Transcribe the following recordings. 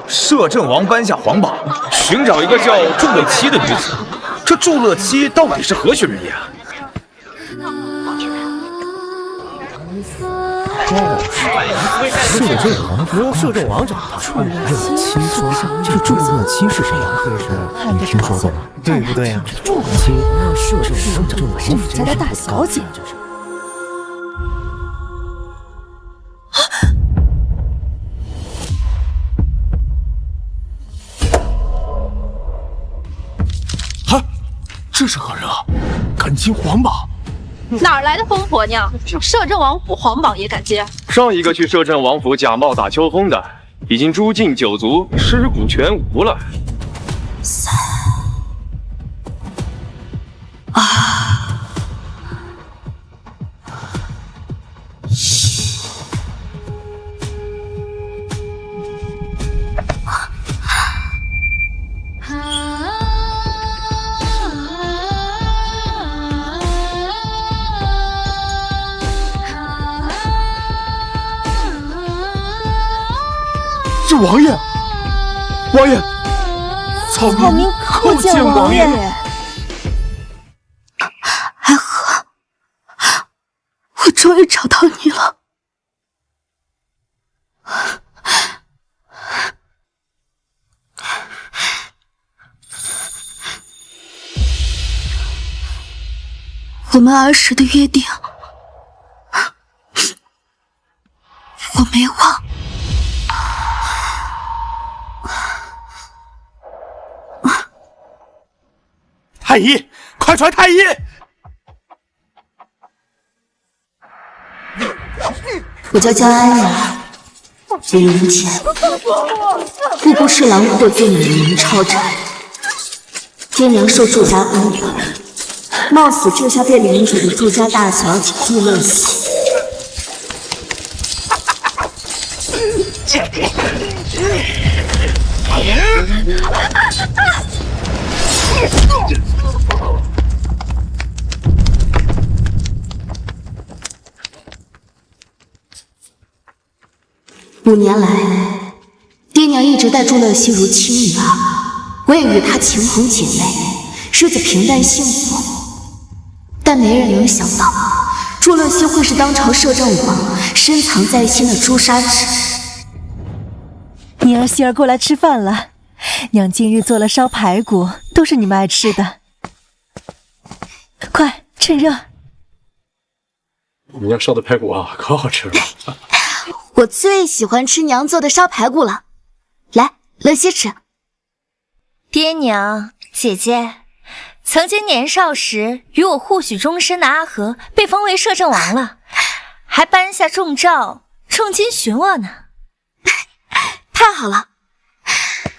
摄政王颁下皇榜，寻找一个叫祝乐七的女子。这祝乐七到底是何许人也？摄政王找他，祝乐七说这祝乐七是谁呀？你听说过吗？对不对呀？祝乐七，摄政王找是你家的大小姐。啊，这是何人啊？敢揭皇榜？哪来的疯婆娘？摄政王府皇榜也敢揭？上一个去摄政王府假冒打秋风的，已经诛尽九族，尸骨全无了。是王爷，王爷，草民叩见王爷。爱和，我终于找到你了。我们儿时的约定，我没忘。太医，快传太医！我叫江安雅，5年前，步步侍郎获罪美名超斩，爹娘受祝家恩德，冒死救下被领主的祝家大小姐祝乐喜。5年来，爹娘一直待祝乐西如亲女儿，我也与她情同姐妹，日子平淡幸福。但没人能想到，祝乐西会是当朝摄政王深藏在心的朱砂痣。你儿媳儿过来吃饭了，娘今日做了烧排骨，都是你们爱吃的。快，趁热。你娘烧的排骨啊，可好吃了。我最喜欢吃娘做的烧排骨了，来，乐西吃。爹娘，姐姐，曾经年少时与我互许终身的阿和被封为摄政王了，还颁下重诏，重金寻我呢。太好了，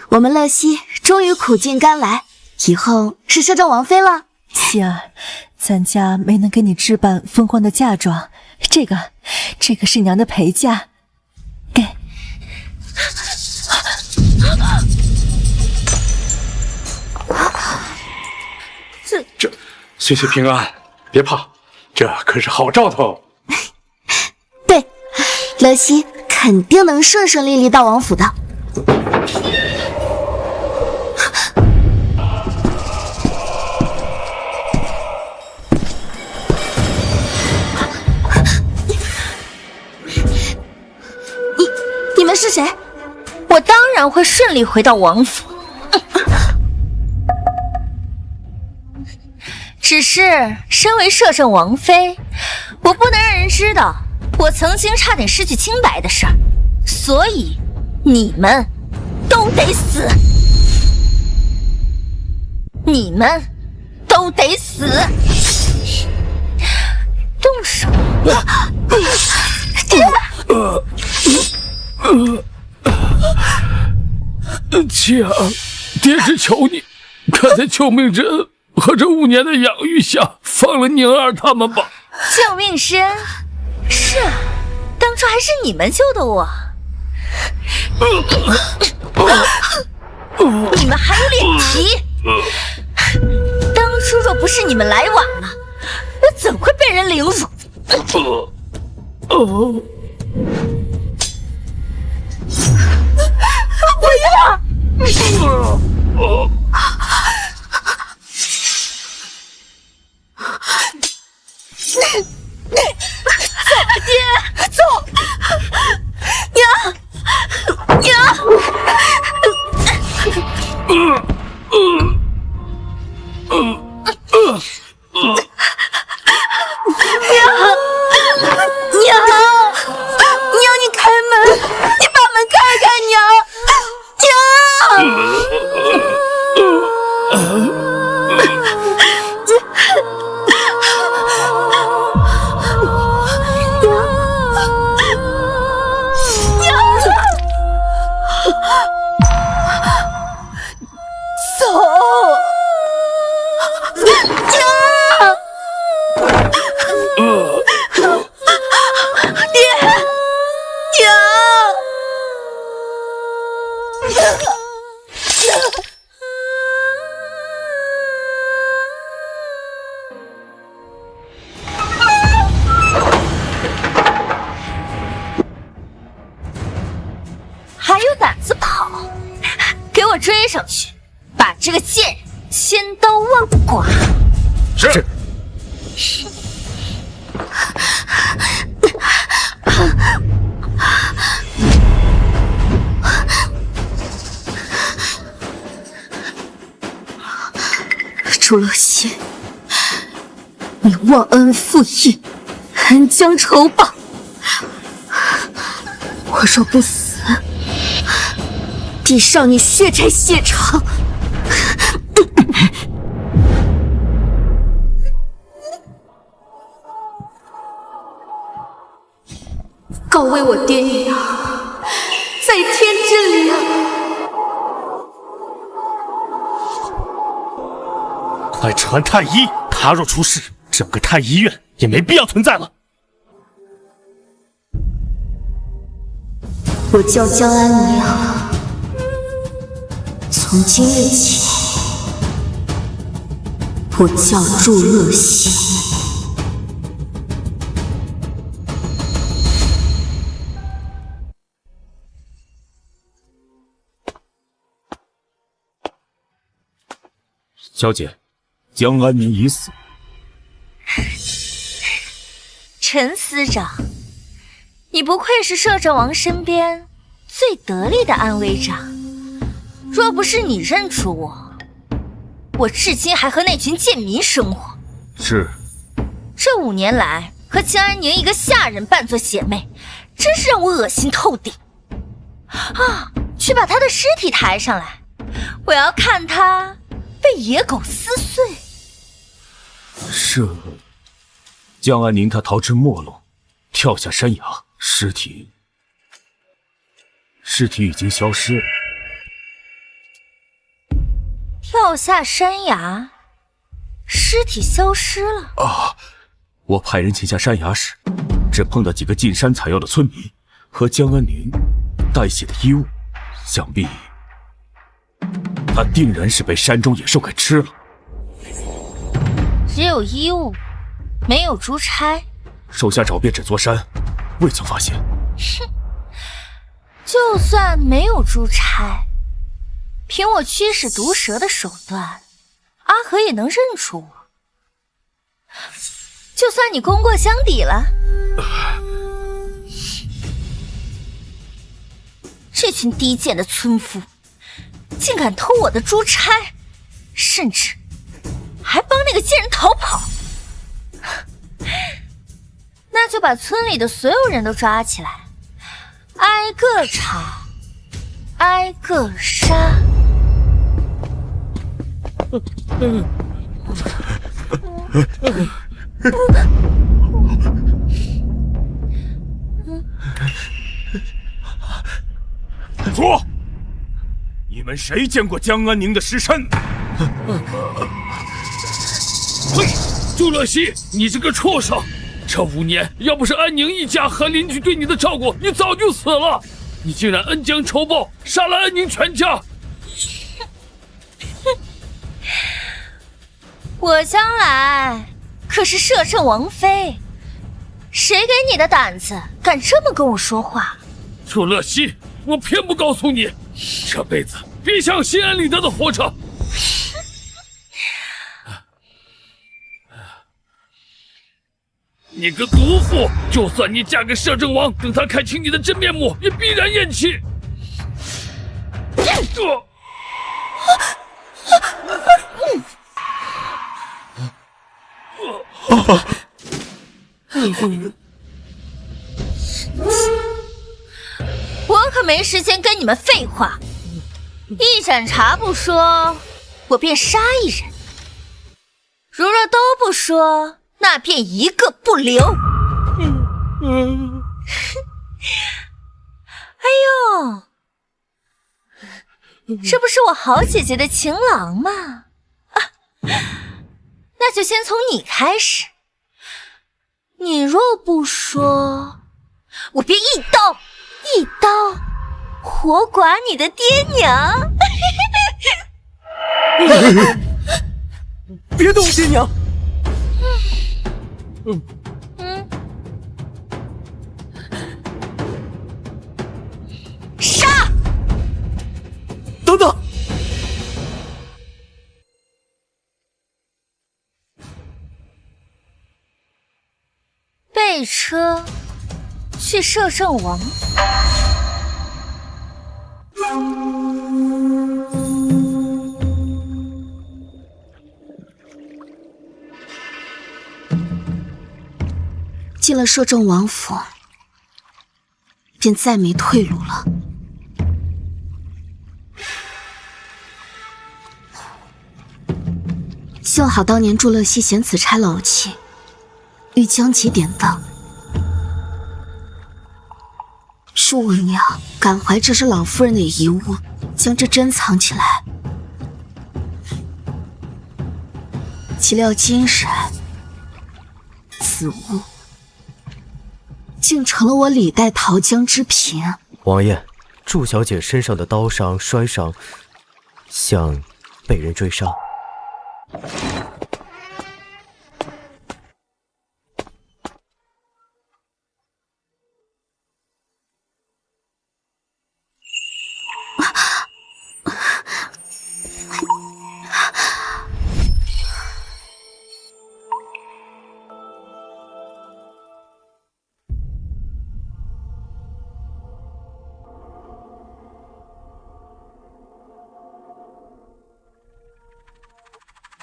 我们乐西终于苦尽甘来，以后是摄政王妃了。希儿，咱家没能给你置办风光的嫁妆，这个是娘的陪嫁。给，这岁岁平安，别怕，这可是好兆头。对，乐西肯定能顺顺利利到王府的。你们是谁？我当然会顺利回到王府，只是身为摄政王妃，我不能让人知道我曾经差点失去清白的事儿，所以你们都得死，你们都得死！动手！妻儿，爹只求你，看在救命之恩和这5年的养育下，放了宁儿他们吧。救命之恩，是啊，当初还是你们救的我。你们还有脸提？当初若不是你们来晚了，我怎会被人凌辱？还有胆子跑？给我追上去，把这个贱人千刀万剐！是。楚乐西，你忘恩负义，恩将仇报。我若不死，必上你血债血偿。告慰我爹娘，在天之灵。快传太医，他若出事，整个太医院也没必要存在了。我叫江安宁，从今日起，我叫祝乐西。小姐，江安宁已死。陈司长，你不愧是摄政王身边最得力的安危长。若不是你认出我，我至今还和那群贱民生活。是。这5年来，和江安宁一个下人扮作姐妹，真是让我恶心透顶。啊，去把她的尸体抬上来，我要看她被野狗撕碎。是。江安宁她逃至末路，跳下山崖，尸体已经消失了。跳下山崖，尸体消失了。啊！我派人前下山崖时，只碰到几个进山采药的村民和江安宁带血的衣物，想必他定然是被山中野兽给吃了。只有衣物，没有珠钗。手下找遍整座山，未曾发现。哼，就算没有珠钗，凭我驱使毒蛇的手段，阿和也能认出我。就算你功过相抵了，这群低贱的村夫，竟敢偷我的珠钗，甚至还帮那个贱人逃跑。那就把村里的所有人都抓起来，挨个查，挨个杀。说，你们谁见过江安宁的尸身？嘿，祝乐西，你这个畜生！这5年，要不是安宁一家和邻居对你的照顾，你早就死了。你竟然恩将仇报，杀了安宁全家！我将来可是摄政王妃，谁给你的胆子，敢这么跟我说话？祝乐西，我偏不告诉你，这辈子别想心安理得的活着。你个毒妇！就算你嫁给摄政王，等他看清你的真面目，也必然咽气。我可没时间跟你们废话，一盏茶不说，我便杀一人；如若都不说，那便一个不留。哎呦，这不是我好姐姐的情郎吗？啊，那就先从你开始。你若不说，我便一刀活剐你的爹娘！别动，爹娘！杀！等等！备车去摄政王府。进了摄政王府，便再没退路了。幸好当年祝乐西嫌此差老气，欲将其典当。是我娘感怀这是老夫人的遗物，将这珍藏起来。岂料今日此物竟成了我李代桃僵之品。王爷，祝小姐身上的刀伤、摔伤，像被人追杀。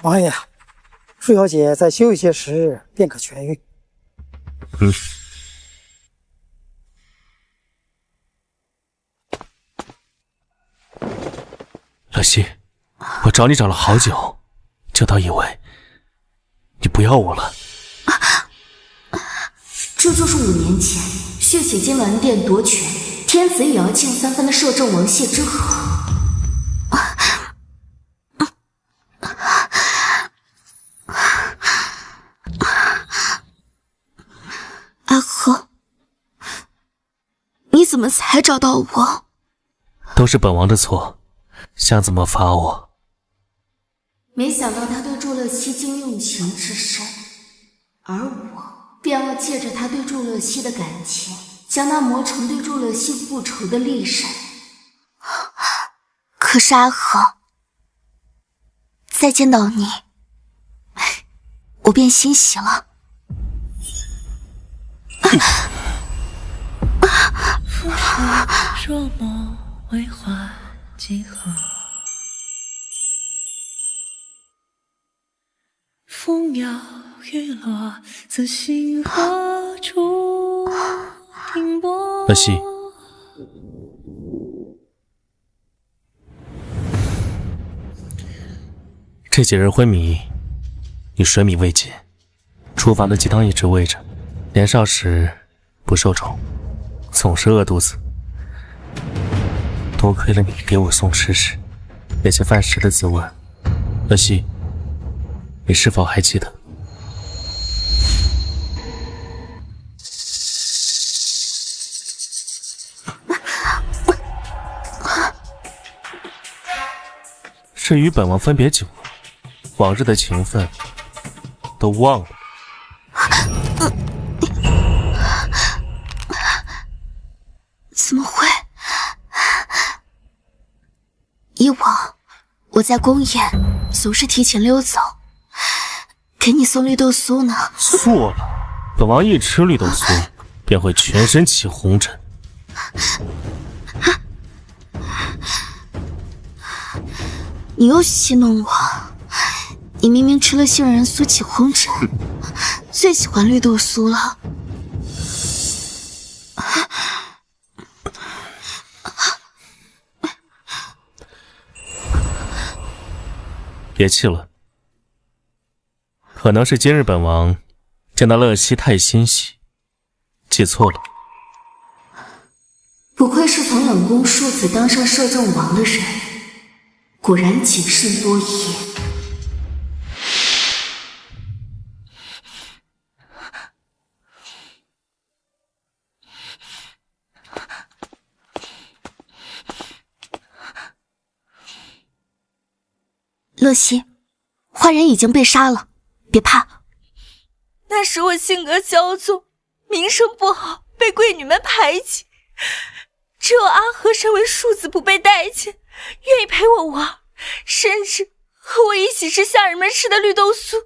王爷，祝小姐再休息些时日，便可痊愈。乐西，我找你找了好久，就当以为你不要我了。这就是5年前血洗金銮殿夺权，天子也要敬3分的摄政王谢之河。阿和，你怎么才找到我？都是本王的错，想怎么罚我？没想到他对祝乐西竟用情至深，而我便要借着他对祝乐西的感情，将他磨成对祝乐西复仇的利刃。可是阿和，再见到你，我便欣喜了。若梦为花几何？风摇雨落，自心何处停泊？乐西，这几日昏迷，你水米未进，厨房的鸡汤一直喂着。年少时不受宠，总是饿肚子，多亏了你给我送吃食，也些饭食的滋味。乐西，你是否还记得？是与本王分别久了，往日的情分都忘了。怎么会？以往我在宫宴总是提前溜走，给你送绿豆酥呢。错了，本王一吃绿豆酥便会全身起红疹。你又戏弄我，你明明吃了杏仁酥起红疹，最喜欢绿豆酥了。别气了，可能是今日本王见到乐西太欣喜，记错了。不愧是从冷宫庶子当上摄政王的人，果然谨慎多疑。乐西，坏人已经被杀了，别怕。那时我性格骄纵，名声不好，被贵女们排挤。只有阿和身为庶子不被待见，愿意陪我玩，甚至和我一起吃下人们吃的绿豆酥。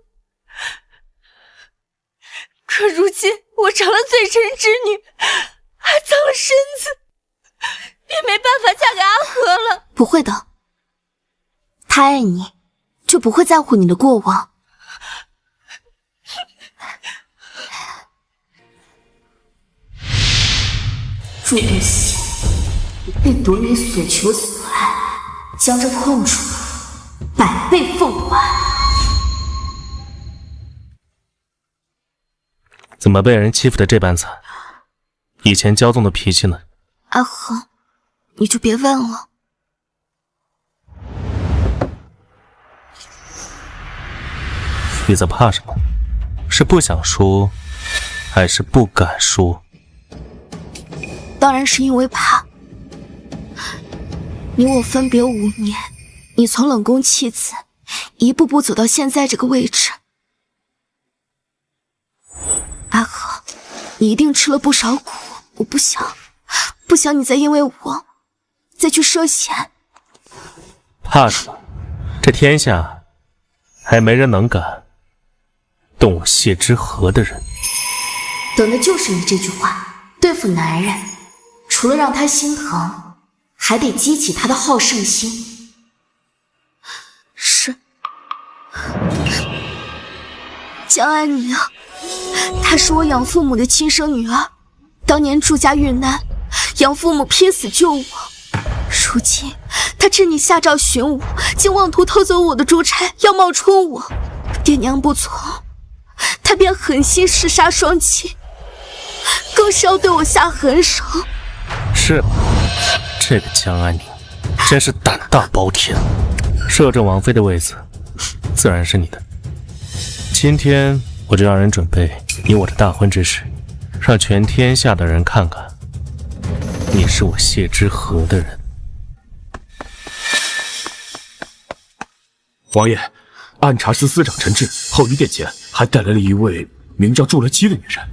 可如今我成了罪臣之女，还脏了身子，便没办法嫁给阿和了。不会的，他爱你，就不会在乎你的过往。祝乐西，你必夺你所求所爱，将这痛楚百倍奉还。怎么被人欺负的这般惨？以前骄纵的脾气呢？阿和，你就别问了。你在怕什么？是不想说，还是不敢说？当然是因为怕。你我分别5年，你从冷宫弃子，一步步走到现在这个位置。阿和，你一定吃了不少苦，我不想你再因为我再去涉险。怕什么？这天下还没人能敢动我谢之河的人。等的就是你这句话。对付男人，除了让他心疼，还得激起他的好胜心。是江安宁，她是我养父母的亲生女儿，当年祝家遇难，养父母拼死救我。如今她趁你下诏寻我，竟妄图偷走我的珠钗，要冒充我。爹娘不从，她便狠心弑杀双亲，更是要对我下狠手。是吗？这个江安宁真是胆大包天，摄政王妃的位子自然是你的。今天我就让人准备你我的大婚之事，让全天下的人看看你是我谢之河的人。王爷，按察司司长陈志后御殿前还带来了一位名叫祝乐期的女人。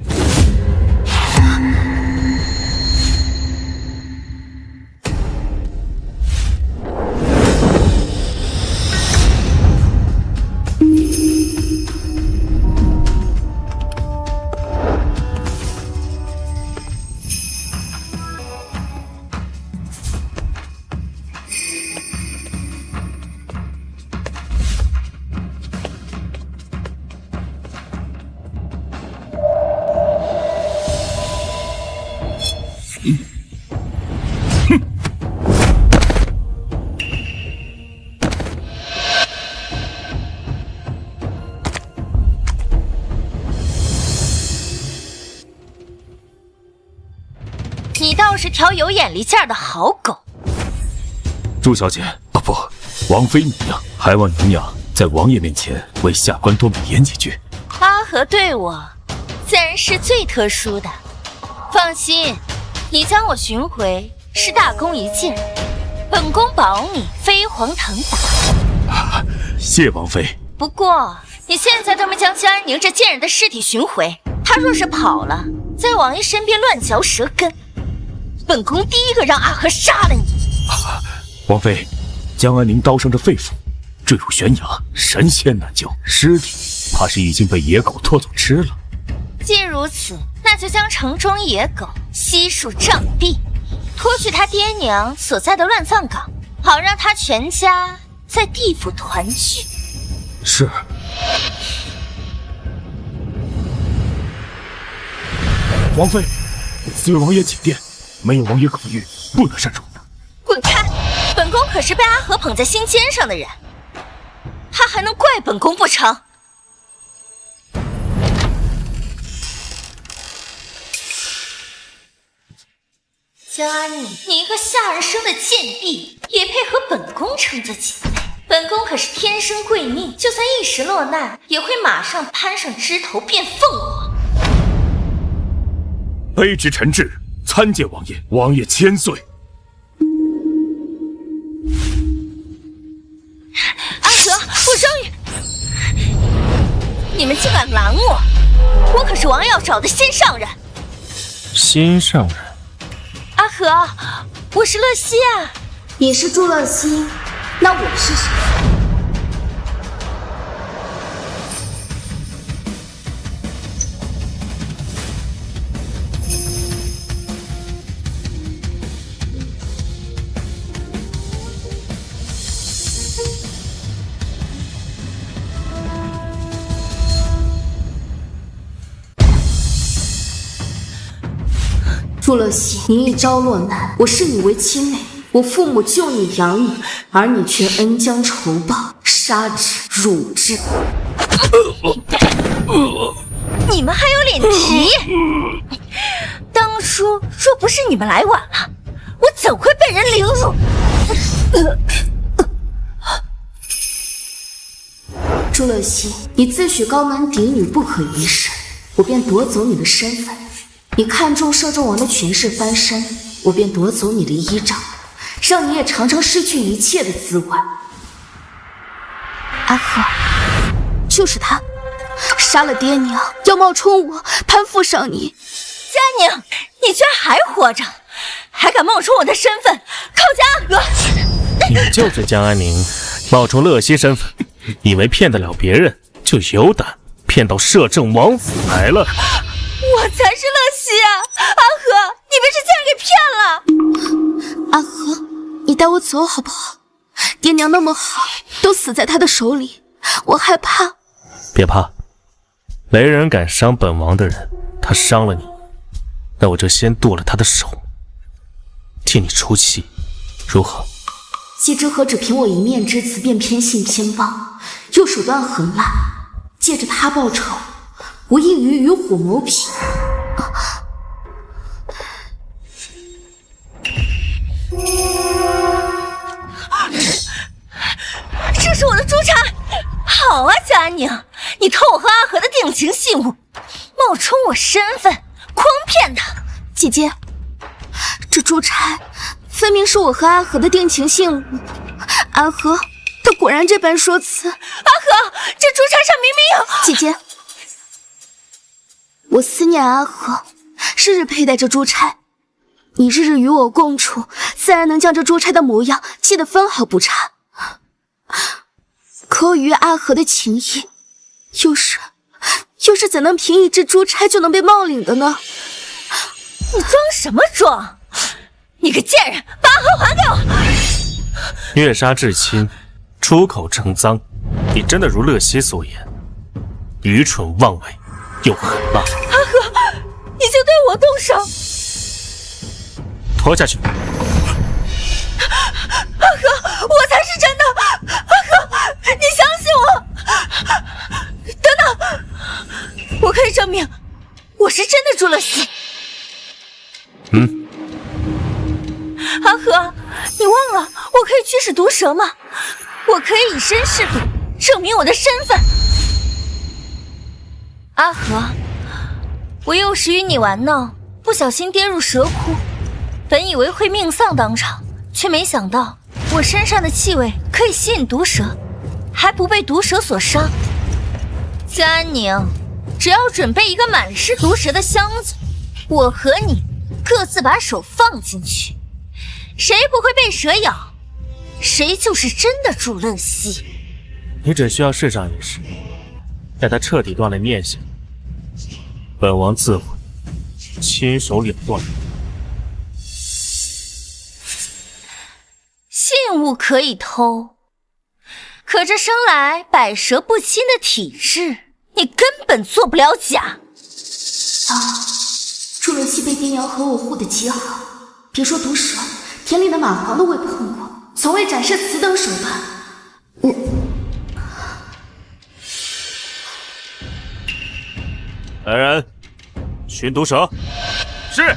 你倒是条有眼力劲儿的好狗。祝小姐，不，王妃娘娘，还望娘娘在王爷面前为下官多美言几句。阿和对我自然是最特殊的，放心，你将我寻回是大功一件，本宫保你飞黄腾达。谢王妃。不过你现在都没将江安宁这贱人的尸体寻回，他若是跑了，在王爷身边乱嚼舌根，本宫第一个让阿和杀了你。王妃，江安宁刀伤着肺腑，坠入悬崖，神仙难救，尸体怕是已经被野狗拖走吃了。既如此，那就将城中野狗悉数杖毙，拖去他爹娘所在的乱葬岗，好让他全家在地府团聚。是。王妃，此位王爷寝殿，没有王爷可遇，不能擅入。滚开！本宫可是被阿和捧在心尖上的人，他还能怪本宫不成？江安宁，你一个下人生的贱婢，也配和本宫称作姐妹？本宫可是天生贵命，就算一时落难，也会马上攀上枝头变凤凰。卑职陈志参见王爷，王爷千岁。阿和，竟敢拦我！我可是王耀找的心上人。心上人？阿和，我是乐西啊。你是祝乐西，那我是谁？祝乐西，你一朝落难，我视你为亲妹，我父母救你养你，而你却恩将仇报，杀之辱之。你们还有脸提？当初若不是你们来晚了，我怎会被人凌辱？祝乐西，你自诩高门嫡女不可一世，我便夺走你的身份；你看中摄政王的权势翻身，我便夺走你的依仗，让你也尝尝失去一切的滋味。阿和，就是他，杀了爹娘，要冒充我，攀附上你。佳宁，你居然还活着，还敢冒充我的身份，靠近阿和！你就是江安宁，冒充乐西身份，以为骗得了别人，就有胆骗到摄政王府来了。我才是乐西啊！阿和，你被这贱人给骗了！阿和，你带我走好不好？爹娘那么好，都死在他的手里，我害怕。别怕，没人敢伤本王的人，他伤了你，那我就先剁了他的手，替你出气，如何？季之河只凭我一面之词便偏信偏帮，又手段狠辣，借着他报仇，无异于与虎谋皮。这是我的珠钗，好啊，佳宁，你偷我和阿和的定情信物，冒充我身份，诓骗他。姐姐，这珠钗分明是我和阿和的定情信物，阿和他果然这般说辞。阿和，这珠钗上明明有……姐姐，我思念阿和，日日佩戴着珠钗，你日日与我共处，自然能将这珠钗的模样记得分毫不差。可我与阿和的情谊，又是怎能凭一只珠钗就能被冒领的呢？你装什么装？你个贱人，把阿和还给我！虐杀至亲，出口成赃，你真的如乐西所言，愚蠢妄为，又狠辣。阿和，你就对我动手！拖下去！阿和，我才是真的！阿和，你相信我！等等，我可以证明，我是真的祝乐西。阿和，你忘了我可以驱使毒蛇吗？我可以以身试毒，证明我的身份。阿和，我幼时与你玩闹，不小心跌入蛇窟，本以为会命丧当场，却没想到我身上的气味可以吸引毒蛇，还不被毒蛇所伤。江安宁，只要准备一个满是毒蛇的箱子，我和你各自把手放进去，谁不会被蛇咬，谁就是真的祝乐西。你只需要试上一试，待他彻底断了念想，本王自会亲手了断。信物可以偷，可这生来百蛇不侵的体质，你根本做不了假。祝乐西被爹娘和我护得极好，别说毒蛇，田里的蚂蟥都未碰过，从未展示此等手段。来人，寻毒蛇。是。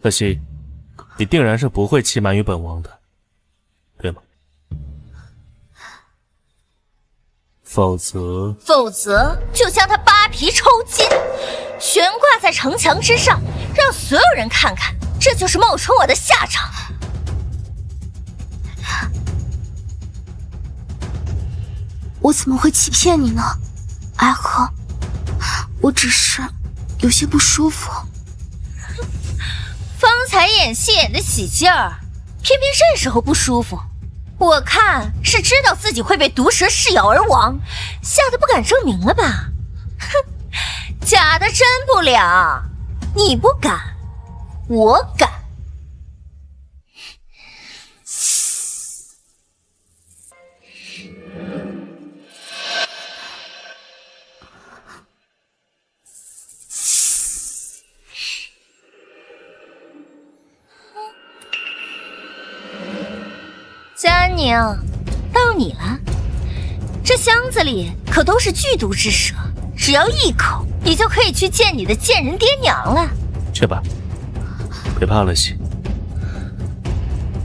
可惜，你定然是不会欺瞒于本王的，对吗？否则就将他扒皮抽筋，悬挂在城墙之上，让所有人看看，这就是冒充我的下场。我怎么会欺骗你呢，爱和？我只是有些不舒服。方才演戏演得起劲儿，偏偏这时候不舒服。我看是知道自己会被毒蛇噬咬而亡，吓得不敢证明了吧？哼，假的真不了，你不敢，我敢。江安宁，到你了。这箱子里可都是剧毒之蛇，只要一口，你就可以去见你的贱人爹娘了。去吧，别怕了些。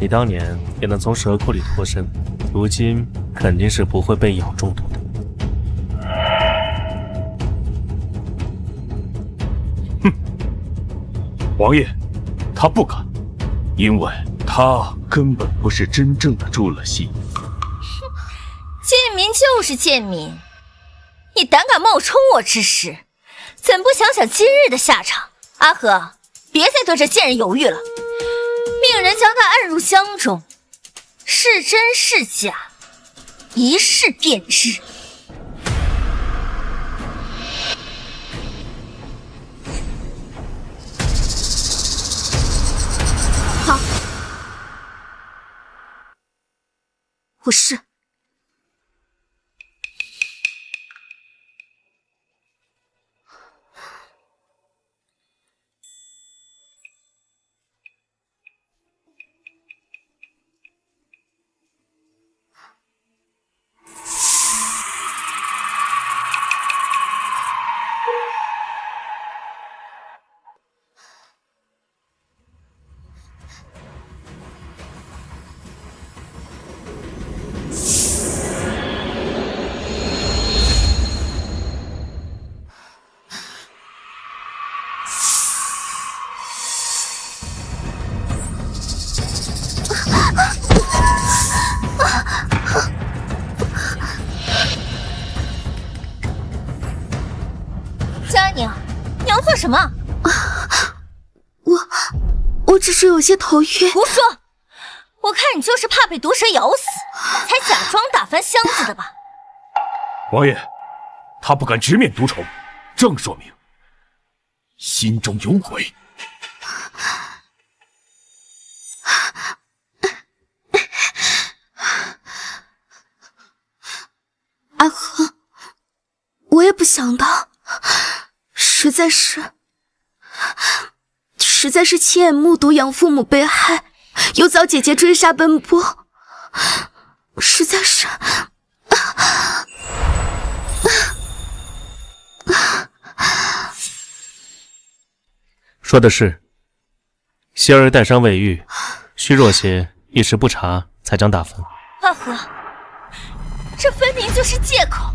你当年也能从蛇库里脱身，如今肯定是不会被咬中毒的。哼，王爷，他不敢，因为他根本不是真正的助乐西。贱民就是贱民，你胆敢冒充我之时，怎不想想今日的下场？阿和，别再对这贱人犹豫了，命人将他按入箱中，是真是假，一试便知。好，我试。江宁，你要做什么？我只是有些头晕。胡说！我看你就是怕被毒蛇咬死，才假装打翻箱子的吧？王爷，他不敢直面毒虫，正说明心中有鬼。阿和，我也不想到，实在是亲眼目睹养父母被害，又遭姐姐追杀奔波，实在是……说的是，希儿带伤未愈，虚弱些，一时不察才将打翻。阿和，这分明就是借口，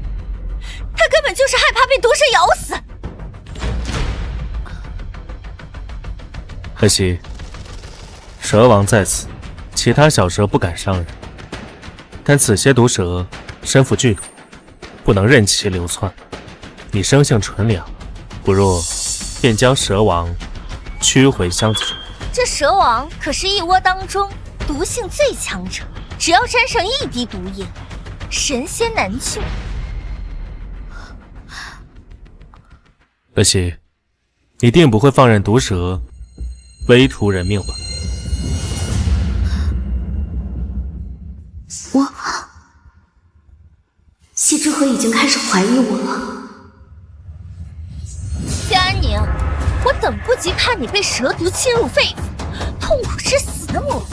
他根本就是害怕被毒蛇咬死。可惜，蛇王在此，其他小蛇不敢伤人，但此些毒蛇身负剧毒，不能任其流窜。你生性纯良，不若便将蛇王驱回箱子中。这蛇王可是一窝当中毒性最强者，只要沾上一滴毒液，神仙难救。可惜，你定不会放任毒蛇危图人命吧？谢之河已经开始怀疑我了。谢安宁，我等不及看你被蛇毒侵入肺腑，痛苦致死的模样。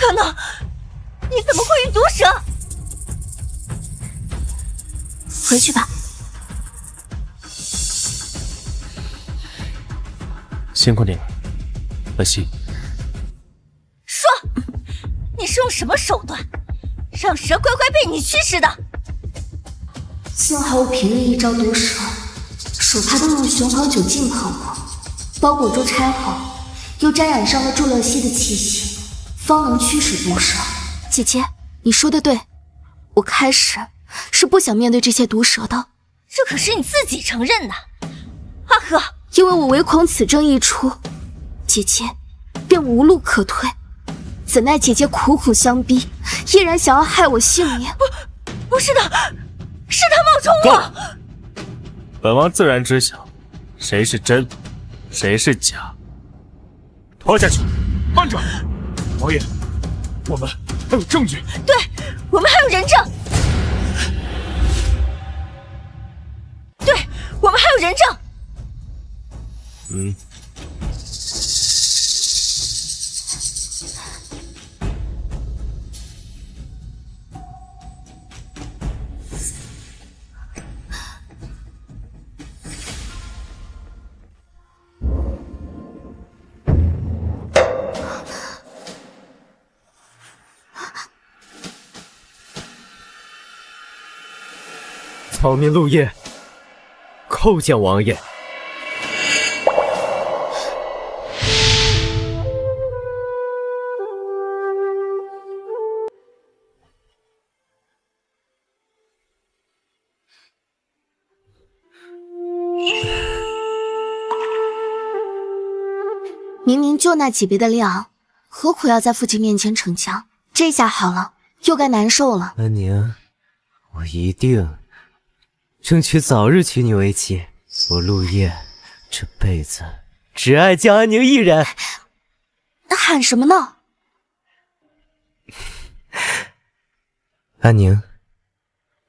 可能！你怎么会遇毒蛇？回去吧。辛苦你了，乐西。说，你是用什么手段，让蛇乖乖被你驱使的？幸好我凭了一招毒蛇，手帕都用雄黄酒浸泡过，包裹住钗后，又沾染上了祝乐西的气息，方能驱使毒蛇。姐姐，你说的对，我开始是不想面对这些毒蛇的。这可是你自己承认的，阿和。因为我唯恐此症一出，姐姐便无路可退，怎奈姐姐苦苦相逼，依然想要害我性命。不是的，是他冒充我。本王自然知晓，谁是真，谁是假。拖下去！慢着，王爷，我们还有证据。对，我们还有人证。对，我们还有人证。草民陆夜，叩见王爷。明明就那几杯的量，何苦要在父亲面前逞强？这下好了，又该难受了。安宁，我一定争取早日娶你为妻。我陆夜这辈子只爱江安宁一人。喊什么呢？安宁，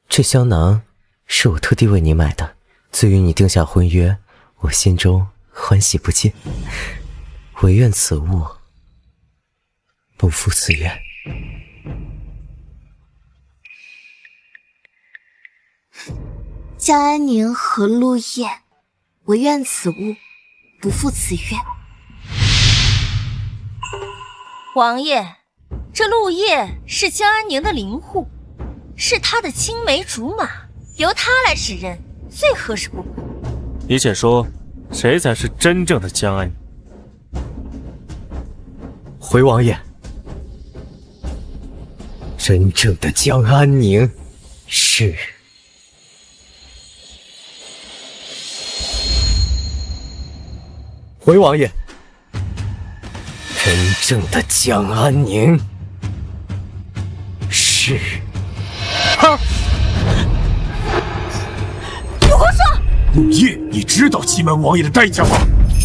这香囊是我特地为你买的，自与你定下婚约，我心中欢喜不尽。唯愿此物不负此愿。江安宁和陆夜，唯愿此物不负此愿。王爷，这陆夜是江安宁的灵户，是他的青梅竹马，由他来指认最合适不过。你且说，谁才是真正的江安宁？回王爷，真正的江安宁是回王爷，真正的江安宁是你胡说！陆夜，你知道欺瞒王爷的代价吗？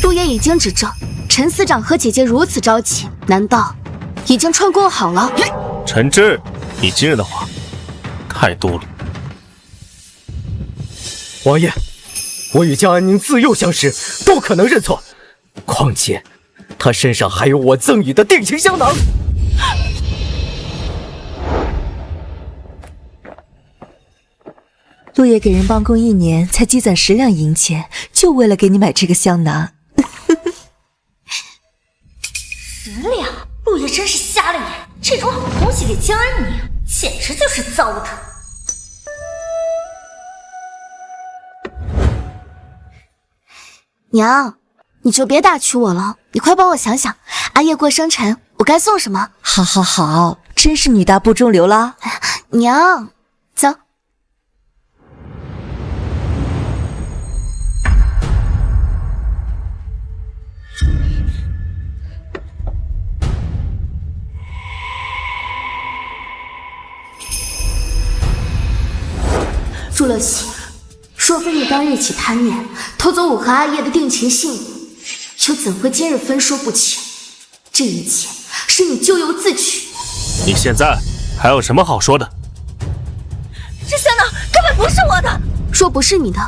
陆夜已经指证陈司长和姐姐如此着急，难道已经串供好了？陈芝，你今日的话太多了。王爷，我与江安宁自幼相识，不可能认错。况且，他身上还有我赠予的定情香囊。陆爷给人帮工1年，才积攒10两银钱，就为了给你买这个香囊。10两，陆爷真是瞎了眼，这种好东西给江安宁，简直就是糟蹋。娘，你就别打趣我了，你快帮我想想，阿夜过生辰，我该送什么？好好好，真是女大不中留了。娘，走。祝乐喜，若非你当日起贪念，偷走我和阿叶的定情信物，又怎会今日分说不清？这一切是你咎由自取。你现在还有什么好说的？这香囊根本不是我的。若不是你的，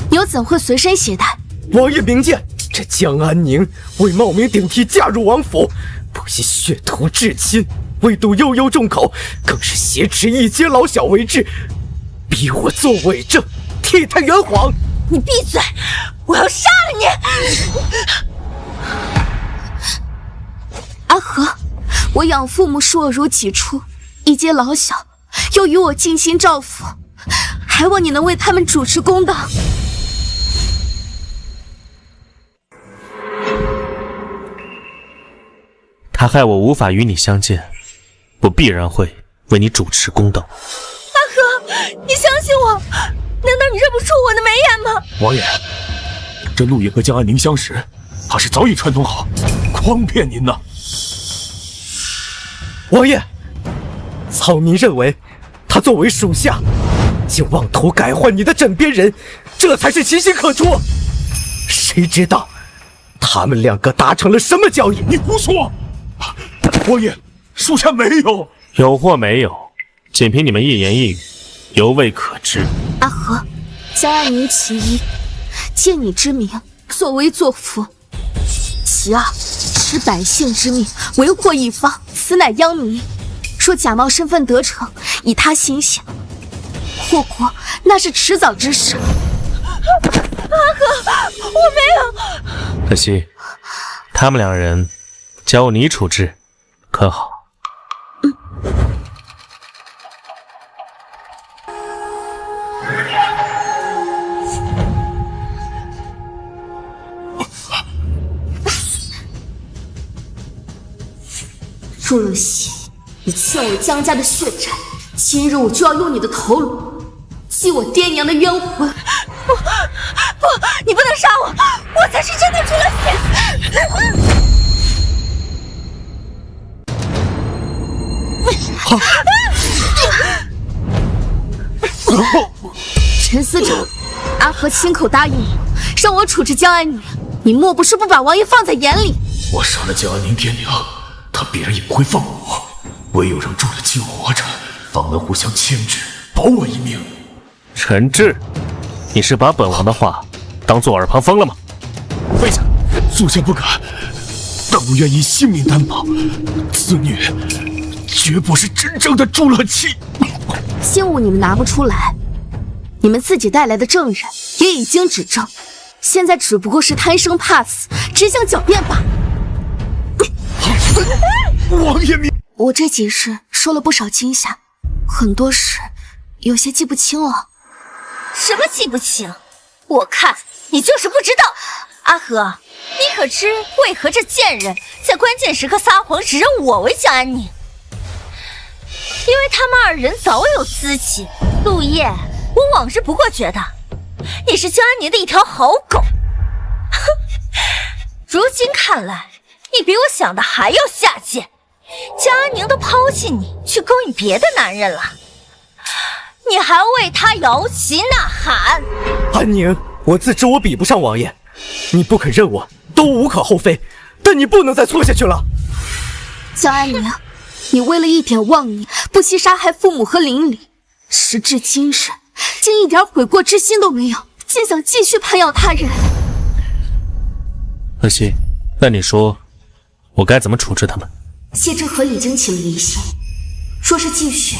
你又怎会随身携带？王爷明鉴，这江安宁为冒名顶替嫁入王府，不惜血图至亲，唯独悠悠众口，更是挟持一街老小为质，逼我做伪证，替他圆谎。你闭嘴！我要杀了你！阿和，我养父母视我如己出，一街老小又与我尽心照拂，还望你能为他们主持公道。他害我无法与你相见，我必然会为你主持公道。阿和，你相信我，难道你认不出我的眉眼吗？王爷，这陆爷和江安宁相识，怕是早已串通好，诓骗您呢。王爷，草民认为他作为属下，竟妄图改换你的枕边人，这才是其心可诛。谁知道他们两个达成了什么交易？你胡说！王爷，属下没有。有或没有，仅凭你们一言一语，犹未可知。阿和，江安宁其一，借你之名作威作福；其二，持百姓之命为祸一方，此乃殃民。若假冒身份得逞，以他行刑，祸国那是迟早之事。阿和，我没有。可惜，他们两人交你处置，可好？朱乐熙，你欠我江家的血债，今日我就要用你的头颅祭我爹娘的冤魂。不，你不能杀我，我才是真的朱乐熙。陈司长，阿和亲口答应我，让我处置江安宁，你莫不是不把王爷放在眼里？我杀了江安宁爹娘，他必然也不会放我，唯有让朱乐清活着，方能互相牵制，保我一命。陈志，你是把本王的话当作耳旁风了吗？跪下！属下不敢，但我愿以性命担保，此女绝不是真正的朱乐清。信物你们拿不出来，你们自己带来的证人也已经指证，现在只不过是贪生怕死，只想狡辩罢了。王爷明，我这几日受了不少惊吓，很多事有些记不清了。什么记不清？我看你就是不知道。阿和，你可知为何这贱人在关键时刻撒谎，只认我为江安宁？因为他们二人早有私情。陆叶，我往日不过觉得你是江安宁的一条好狗，如今看来，你比我想的还要下贱。江安宁都抛弃你，去勾引别的男人了，你还为他摇旗呐喊。安宁，我自知我比不上王爷，你不肯认我都无可厚非，但你不能再错下去了。江安宁，你为了一点妄念，不惜杀害父母和邻里，时至今日，竟一点悔过之心都没有，竟想继续攀咬他人。可惜，那你说，我该怎么处置他们？谢之河已经起了疑心，若是继续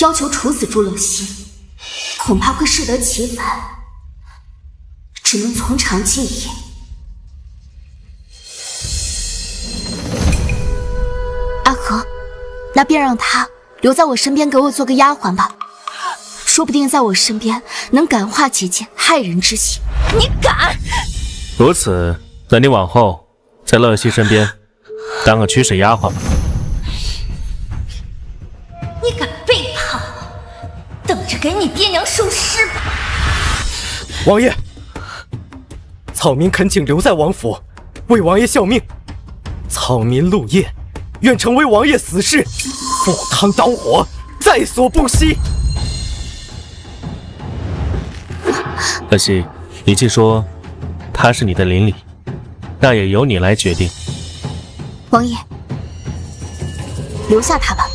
要求处死朱乐熙，恐怕会适得其反，只能从长计议。阿和，那便让他留在我身边，给我做个丫鬟吧，说不定在我身边能感化几件害人之心。你敢？如此，那你往后在乐西身边当个驱使丫鬟吧。你敢背叛我，等着给你爹娘收尸吧！王爷，草民恳请留在王府，为王爷效命。草民陆叶愿成为王爷死士，赴汤蹈火，在所不惜。可惜，你既说他是你的邻里，那也由你来决定。王爷，留下他吧。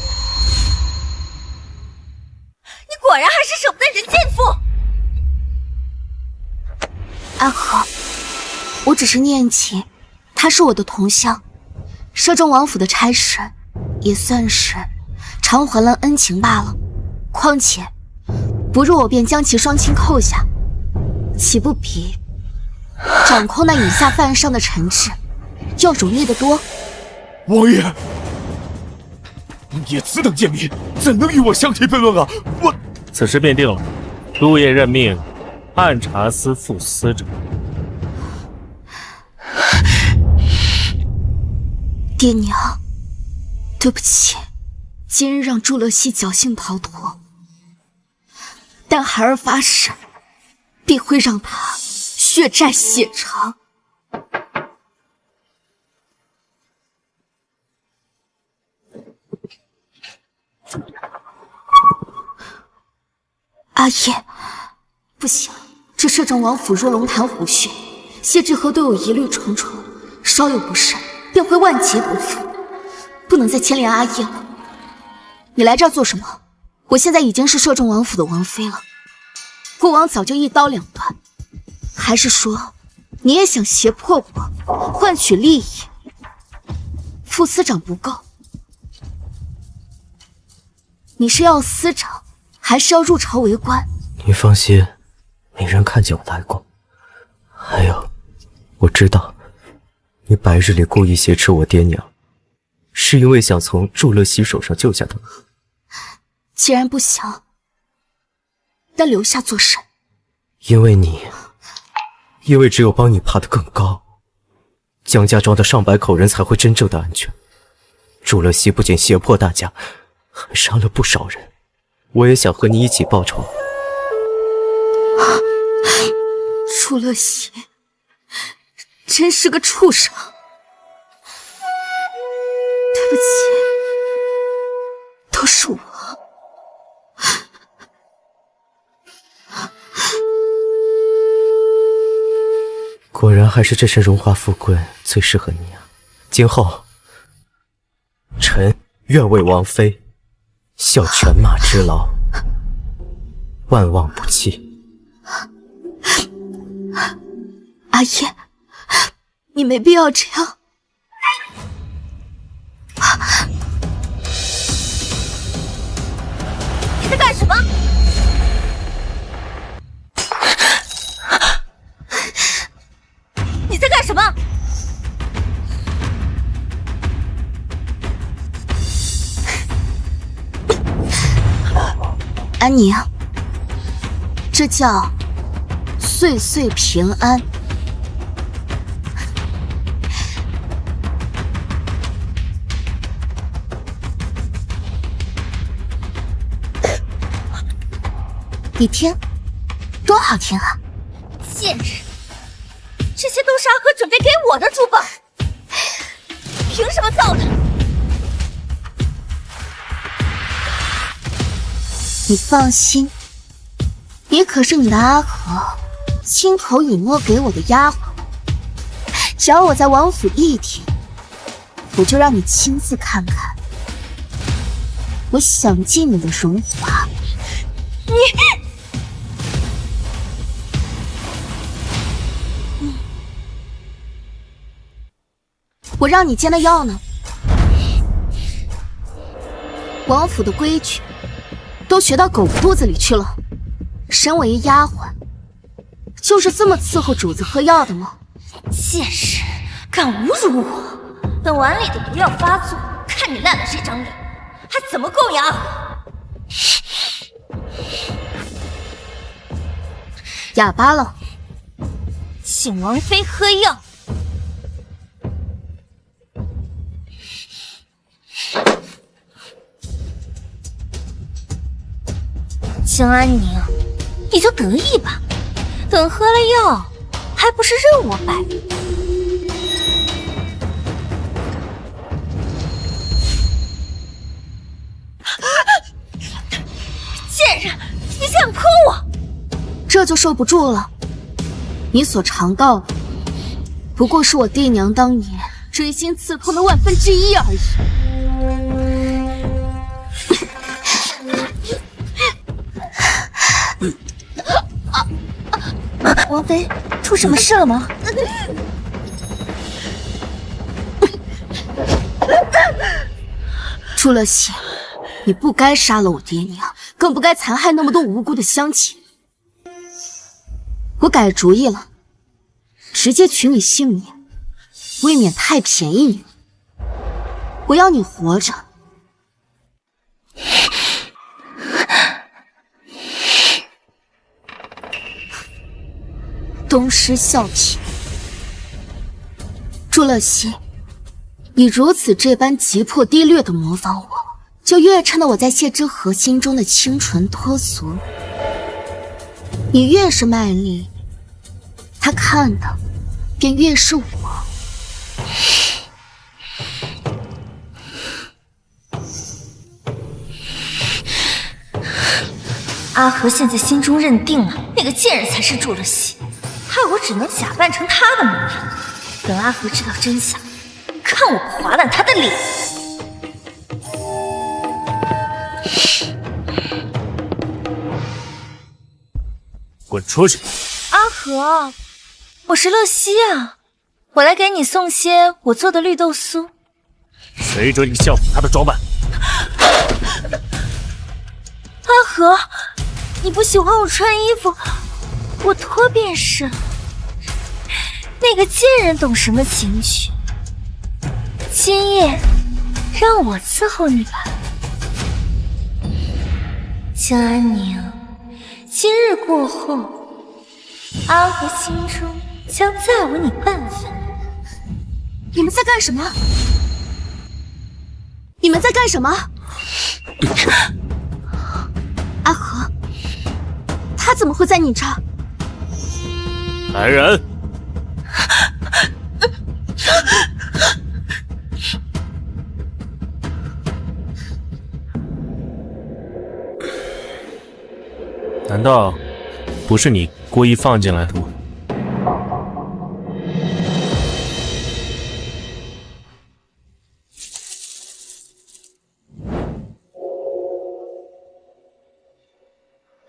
你果然还是舍不得人贱妇。阿和，我只是念起他是我的同乡，摄政王府的差事，也算是偿还了恩情罢了。况且，不如我便将其双亲扣下，岂不比掌控那以下犯上的臣质要容易得多？王爷，你此等贱民，怎能与我相提并论啊！我此事便定了，陆夜任命按察司副司长。爹娘，对不起，今日让祝乐熙侥幸逃脱，但孩儿发誓，必会让他血债血偿。阿叶，不行，这摄政王府若龙潭虎穴，谢志和对我疑虑重重，稍有不慎便会万劫不复，不能再牵连阿叶了。你来这儿做什么？我现在已经是摄政王府的王妃了，过往早就一刀两断，还是说你也想胁迫我，换取利益？副司长不够，你是要司长？还是要入朝为官？你放心，没人看见我来过。还有，我知道你白日里故意挟持我爹娘，是因为想从祝乐熙手上救下他。既然不想，那留下做甚？因为只有帮你爬得更高，江家庄的上百口人才会真正的安全。祝乐熙不仅胁迫大家，还杀了不少人。我也想和你一起报仇。祝乐熙真是个畜生，对不起，都是我。果然还是这身荣华富贵最适合你啊！今后，臣愿为王妃效犬马之劳，万望不弃。阿叶，你没必要这样。你在干什么？你在干什么？安宁，这叫岁岁平安。你听，多好听啊！贱人，这些都是阿和准备给我的珠宝，凭什么造的？你放心，你可是你的阿和亲口允诺给我的丫鬟，只要我在王府一天，我就让你亲自看看我享尽你的荣华。你。我让你煎的药呢？王府的规矩都学到狗肚子里去了。身为丫鬟，就是这么伺候主子喝药的吗？贱人，敢侮辱我！等碗里的毒药发作，看你烂了这张脸，还怎么供养阿和？哑巴了，请王妃喝药。江安宁，你就得意吧，等喝了药，还不是任我摆布？贱人，你想坑我？这就受不住了。你所尝到的，不过是我爹娘当年锥心刺痛的1/1000而已。王妃，出什么事了吗？朱乐熙，你不该杀了我爹娘，更不该残害那么多无辜的乡亲。我改主意了，直接取你性命，未免太便宜你。我要你活着。东施效颦。朱乐熙，你如此这般急迫低劣的模仿我，就越衬得我在谢之河心中的清纯脱俗。你越是卖力，他看的便越是我。阿和现在心中认定了那个贱人才是祝乐熙，害我只能假扮成他的模样。等阿和知道真相，看我不划烂他的脸！滚出去！阿和，我是乐西啊，我来给你送些我做的绿豆酥。谁准你效仿他的装扮？阿和，你不喜欢我穿衣服，我脱便是。那个贱人懂什么情趣？今夜让我伺候你吧，江安宁。今日过后，阿和心中将再无你半分。你们在干什么？你们在干什么？阿和，他怎么会在你这儿？来人！难道不是你故意放进来的吗？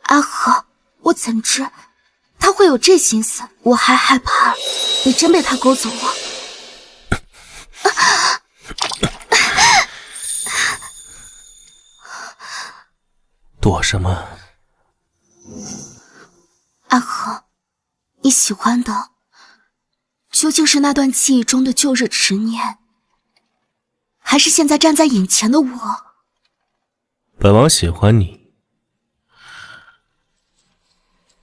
阿和，我怎知他会有这心思？我还害怕你真被他勾走了。躲什么？阿和，你喜欢的究竟是那段记忆中的旧日执念，还是现在站在眼前的我？本王喜欢你，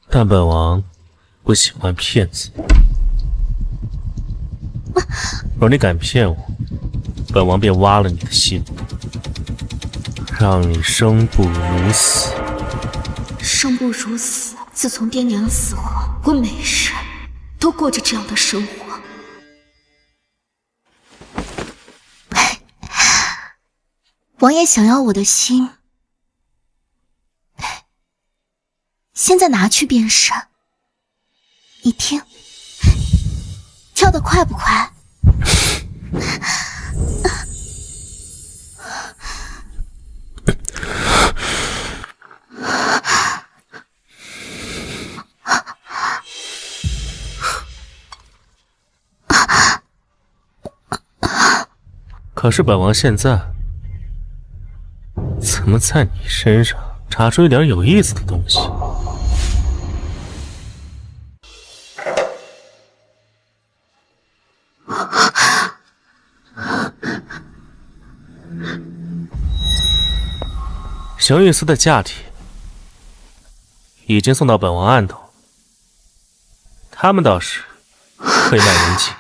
但本王不喜欢骗子。若你敢骗我，本王便挖了你的心，让你生不如死。生不如死。自从爹娘死后，我每日都过着这样的生活。王爷想要我的心，现在拿去便是。你听，跳得快不快？可是本王现在怎么在你身上查出一点有意思的东西？邢玉思的嫁帖已经送到本王案头，他们倒是会卖人情，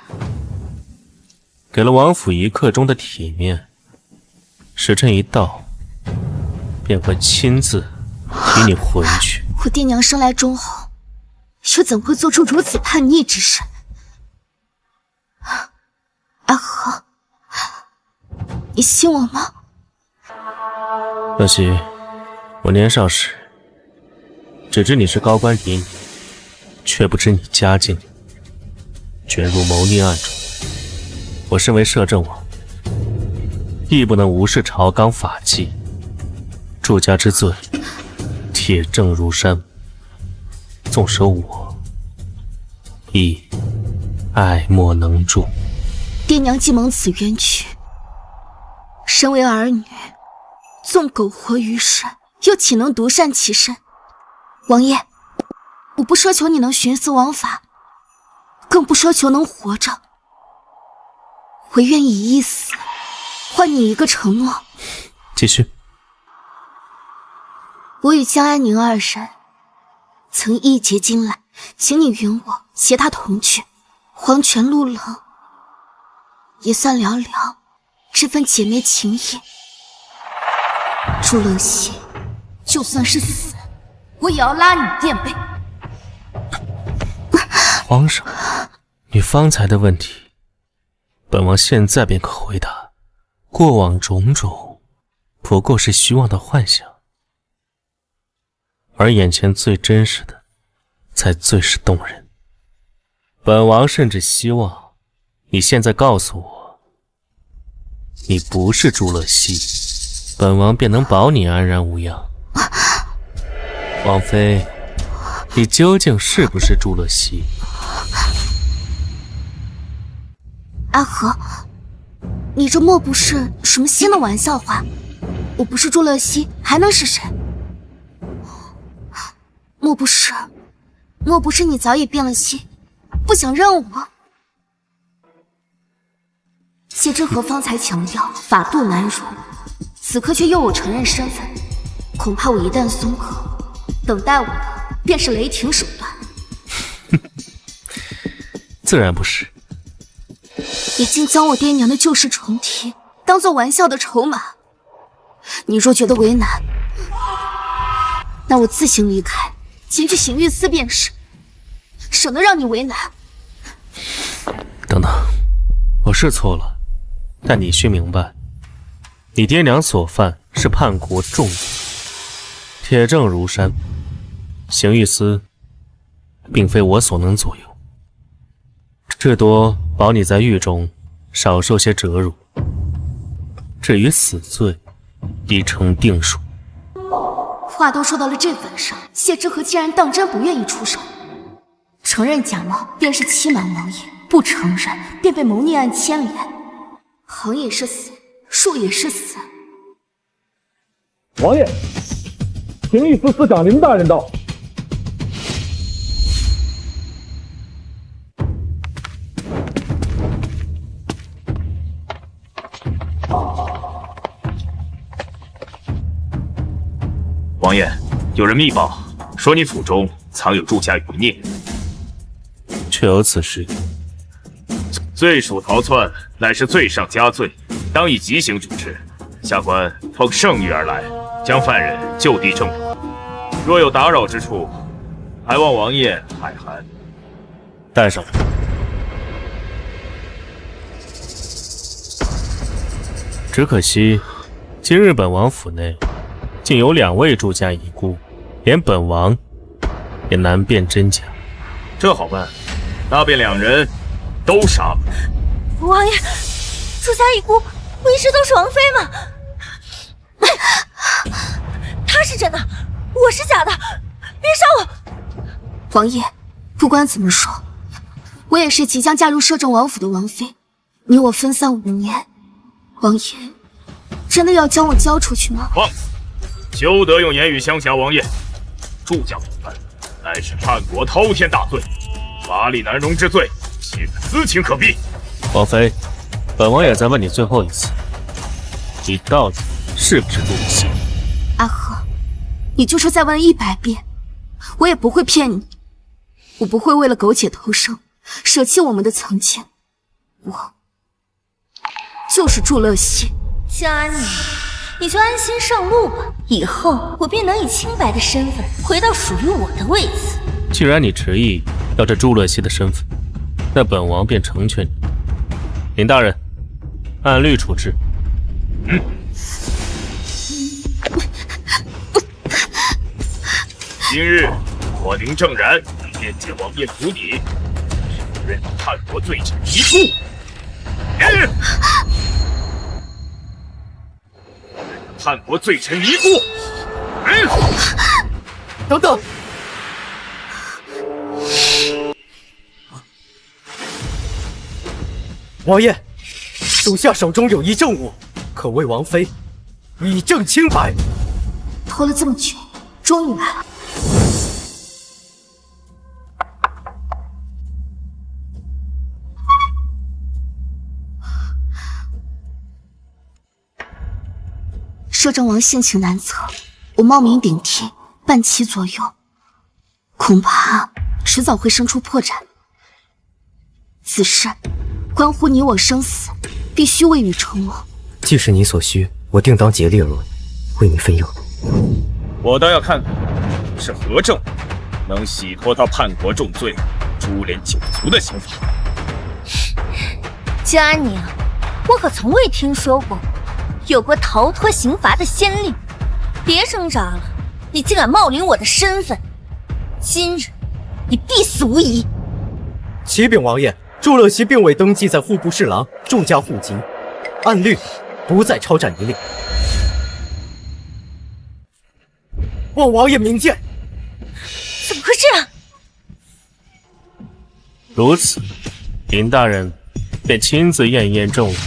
给了王府一刻钟的体面，时辰一到，便会亲自提你回去。我爹娘生来忠厚，又怎会做出如此叛逆之事？阿和，你信我吗？乐西，我年少时只知你是高官嫡女，却不知你家境卷入谋逆案中。我身为摄政王，亦不能无视朝纲法纪。祝家之罪，铁证如山。纵使我亦爱莫能助。爹娘既蒙此冤屈，身为儿女，纵苟活于世，又岂能独善其身？王爷，我不奢求你能徇私枉法，更不奢求能活着。我愿以一死换你一个承诺。继续。我与江安宁二人曾义结金来，请你允我携他同去黄泉路冷，也算聊聊这份姐妹情谊。朱乐西，就算是死，我也要拉你垫背。皇上，你方才的问题，本王现在便可回答。过往种种，不过是虚妄的幻想，而眼前最真实的，才最是动人。本王甚至希望你现在告诉我，你不是朱乐西，本王便能保你安然无恙。王妃，你究竟是不是朱乐西？阿和，你这莫不是什么新的玩笑话？我不是朱乐西，还能是谁？莫不是你早已变了心，不想认我？谢之河方才强调法度难容，此刻却要我承认身份，恐怕我一旦松口，等待我的便是雷霆手段。自然不是。已经将我爹娘的旧事重提，当做玩笑的筹码。你若觉得为难，那我自行离开，前去刑狱司便是，省得让你为难。等等，我是错了，但你须明白，你爹娘所犯是叛国重罪，铁证如山，刑狱司并非我所能左右，至多保你在狱中少受些折辱。至于死罪，已成定数。话都说到了这份上，谢之河竟然当真不愿意出手，承认假冒便是欺瞒王爷，不承认便被谋逆案牵连，横也是死，竖也是死。王爷，刑狱司司长林大人到。王爷，有人密报说你府中藏有祝家余孽，确有此事。罪属逃窜，乃是罪上加罪，当以极刑处置。下官奉圣谕而来，将犯人就地正法。若有打扰之处，还望王爷海涵。带上。只可惜，今日本王府内竟有2位祝家遗孤，连本王也难辨真假。这好办，那便2人都杀了。王爷，祝家遗孤不一直都是王妃吗？他是真的，我是假的，别杀我！王爷，不管怎么说，我也是即将嫁入摄政王府的王妃，你我分散5年，王爷真的要将我交出去吗？放肆！休得用言语相挟王爷。祝家所犯乃是叛国滔天大罪，法理难容之罪，岂可私情可避？王妃，本王也再问你最后一次，你到底是不是陆西？阿和，你就说再问100遍，我也不会骗你。我不会为了苟且偷生，舍弃我们的曾经。我就是祝乐西。江安宁，你就安心上路吧，以后我便能以清白的身份回到属于我的位子。既然你执意要这朱乐西的身份，那本王便成全你。林大人，按律处置。今日我林正然便借王爷府邸，指认叛国罪臣遗孤。叛国罪臣遗孤。等等，王爷，属下手中有一证物，可为王妃以证清白。拖了这么久，终于来了。摄政王性情难测，我冒名顶替，半旗左右，恐怕迟早会生出破绽。此事关乎你我生死，必须未雨绸缪。既是你所需，我定当竭力而为，为你分忧。我倒要看看是何政能洗脱他叛国重罪、株连九族的刑罚。江安宁，我可从未听说过有过逃脱刑罚的先例。别挣扎了，你竟敢冒领我的身份，今日你必死无疑。启禀王爷，祝乐熙并未登记在户部侍郎，重加户籍，按律不再超战一令。望王爷明鉴。怎么会这样？如此，林大人便亲自验一验证了。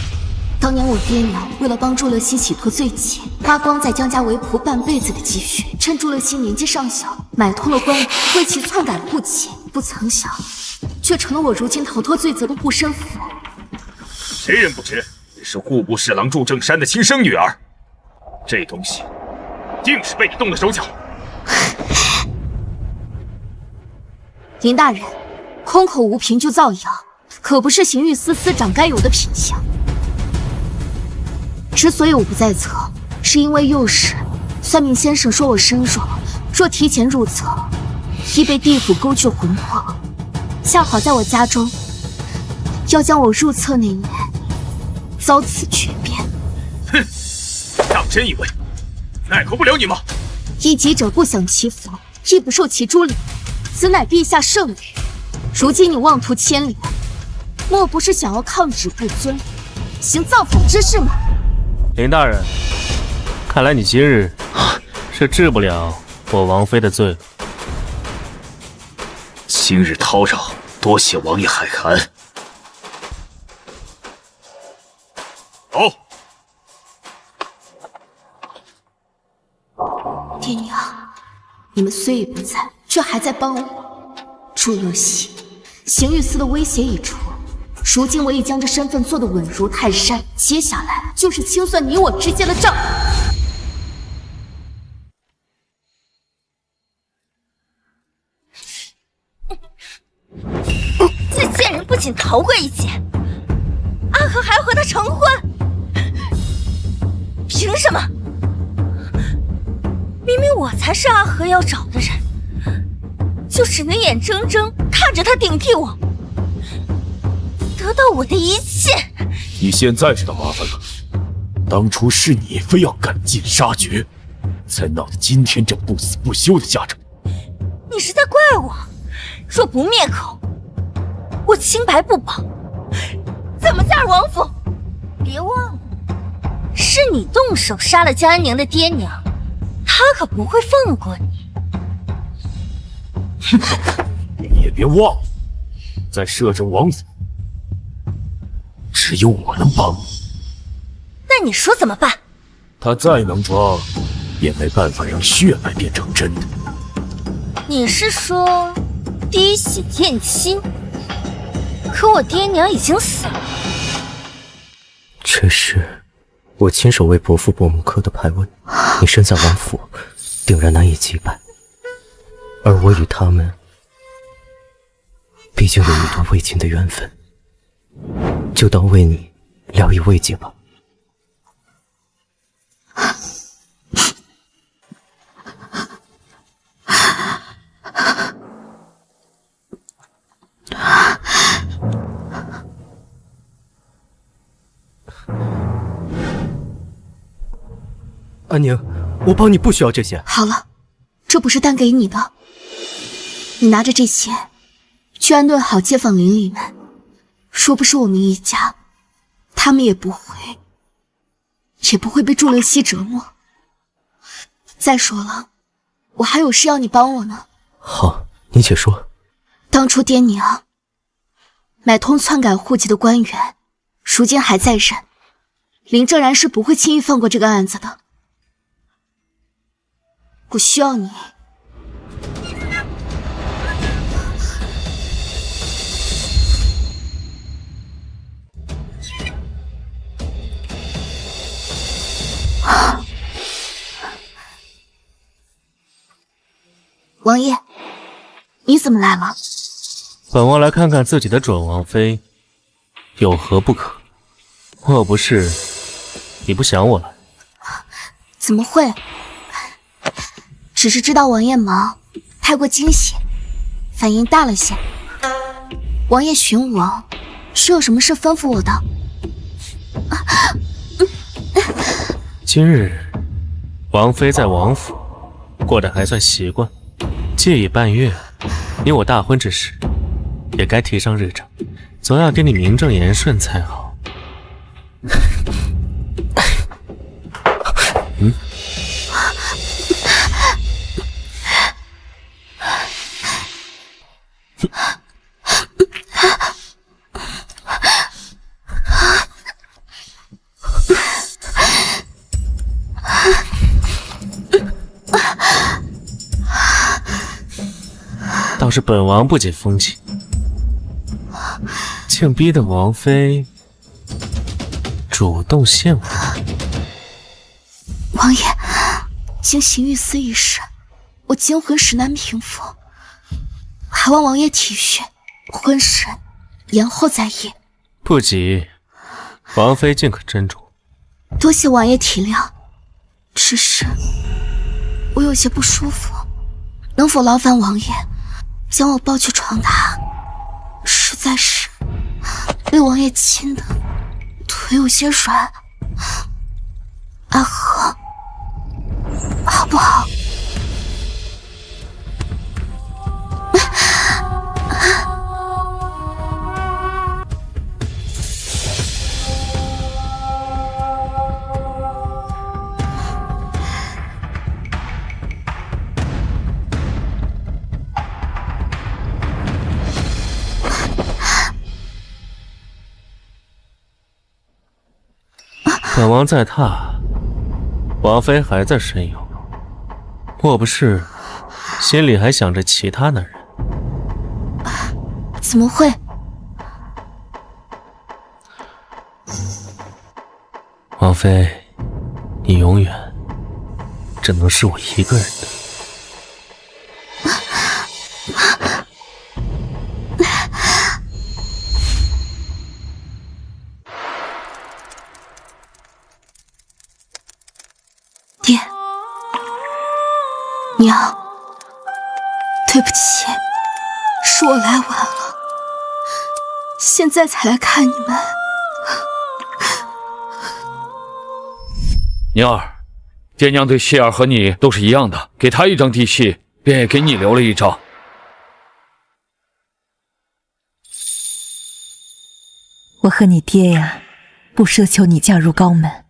当年我爹娘为了帮祝乐熙洗脱罪愆，花光在江家为仆半辈子的积蓄，趁祝乐熙年纪尚小，买通了官员为其篡改户籍，不曾想，却成了我如今逃脱罪责的护身符。谁人不知你是户部侍郎祝正山的亲生女儿？这东西定是被你动了手脚。林大人，空口无凭就造谣，可不是刑狱司司长该有的品相。之所以我不在册，是因为幼时算命先生说我身弱，若提前入册，易被地府勾去魂魄。恰好在我家中要将我入册那年，遭此巨变。哼，当真以为奈何不了你吗？一己者不享其福，亦不受其株连。此乃陛下圣谕。如今你妄图牵连，莫不是想要抗旨不遵，行造反之事吗？林大人，看来你今日是治不了我王妃的罪了。今日叨扰，多谢王爷海涵。走。爹娘，你们虽已不在，却还在帮我。祝乐熙，刑狱司的威胁已除，如今我已将这身份做得稳如泰山，接下来就是清算你我之间的账。这贱人不仅逃过一劫，阿和还要和他成婚，凭什么？明明我才是阿和要找的人，就只能眼睁睁看着他顶替我，得到我的一切。你现在知道麻烦了，当初是你非要赶尽杀绝，才闹得今天这不死不休的下场。你是在怪我？若不灭口，我清白不保，怎么嫁入王府？别忘了，是你动手杀了江安宁的爹娘，他可不会放过你。你也别忘了，在摄政王府，只有我能帮你。那你说怎么办？他再能装，也没办法让血脉变成真的。你是说滴血验亲？可我爹娘已经死了。这是我亲手为伯父伯母刻的牌文，你身在王府，定然难以击败。而我与他们，毕竟有一段未尽的缘分，就当为你聊以慰藉吧。安宁，我帮你不需要这些。好了，这不是单给你的，你拿着这些去安顿好街坊邻里们。若不是我们一家，他们也不会被祝乐熙折磨。再说了，我还有事要你帮我呢。好，你且说。当初爹娘买通篡改户籍的官员，如今还在任，林正然是不会轻易放过这个案子的。我需要你。王爷，你怎么来了？本王来看看自己的准王妃有何不可。莫不是你不想我了？怎么会？只是知道王爷忙，太过惊喜，反应大了些。王爷寻我，是有什么事吩咐我的？今日王妃在王府过得还算习惯，借已半月，你我大婚之时也该提上日程，总要给你名正言顺才好。倒是本王不解风情，竟逼得王妃主动献吻。王爷，经行御司一事，我惊魂实难平复，还望王爷体恤，婚事延后再议。不急，王妃尽可斟酌。多谢王爷体谅，只是我有些不舒服，能否劳烦王爷将我抱去床榻？实在是被王爷亲的腿有些软，阿和好不好？本王在榻，王妃还在神游，莫不是心里还想着其他男人？怎么会？王妃，你永远只能是我一个人的。爹，娘，对不起，是我来晚了，现在才来看你们。娘儿，爹娘对谢儿和你都是一样的，给她一张地契，便也给你留了一张。我和你爹呀，不奢求你嫁入高门，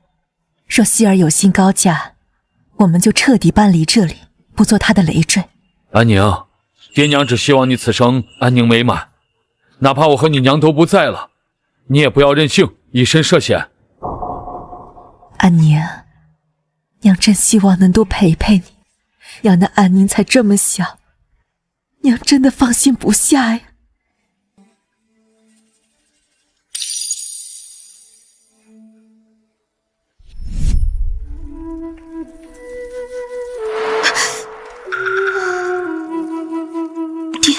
若希儿有心高嫁，我们就彻底搬离这里，不做她的累赘。安宁，爹娘只希望你此生安宁美满，哪怕我和你娘都不在了，你也不要任性，以身涉险。安宁，娘真希望能多陪陪你，娘的安宁才这么小，娘真的放心不下呀。爹，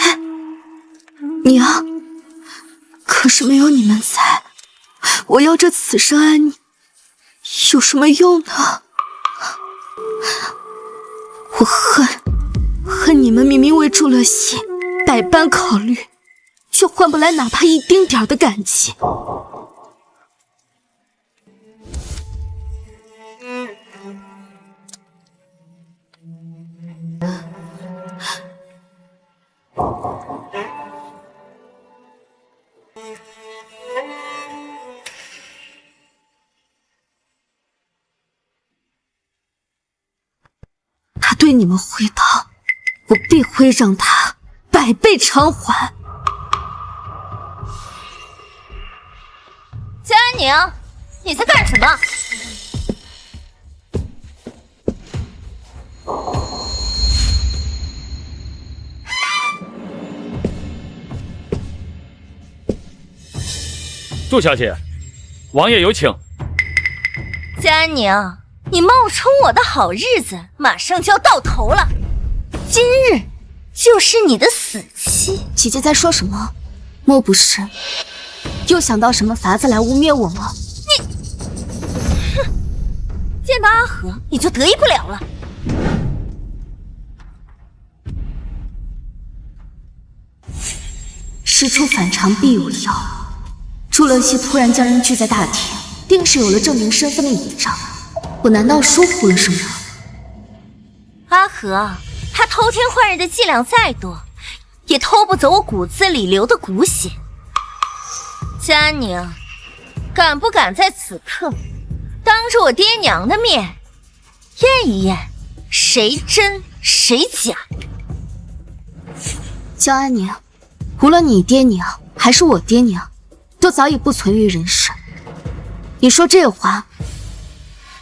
娘，可是没有你们在，我要这此生安宁有什么用呢？我恨你们明明为祝乐西百般考虑，却换不来哪怕一丁点的感激。他对你们挥刀，我必会让他百倍偿还。江安宁，你在干什么？杜小姐，王爷有请。江安宁，你冒充我的好日子马上就要到头了，今日就是你的死期。姐姐在说什么？莫不是又想到什么法子来污蔑我吗？你，哼，见到阿和你就得意不了了。事出反常必有妖。朱乐西突然将人聚在大厅，定是有了证明身份的倚仗。我难道疏忽了什么？阿和，他偷天换日的伎俩再多，也偷不走我骨子里流的骨血。江安宁，敢不敢在此刻当着我爹娘的面验一验谁真谁假？江安宁，无论你爹娘还是我爹娘，都早已不存于人世。你说这话，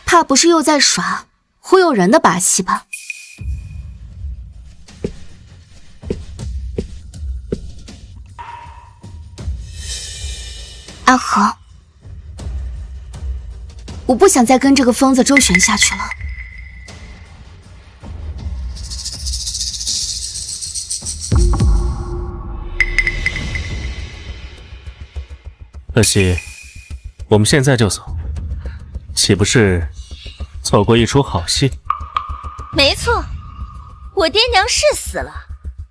怕不是又在耍忽悠人的把戏吧？阿和，我不想再跟这个疯子周旋下去了。乐西，我们现在就走，岂不是错过一出好戏？没错，我爹娘是死了，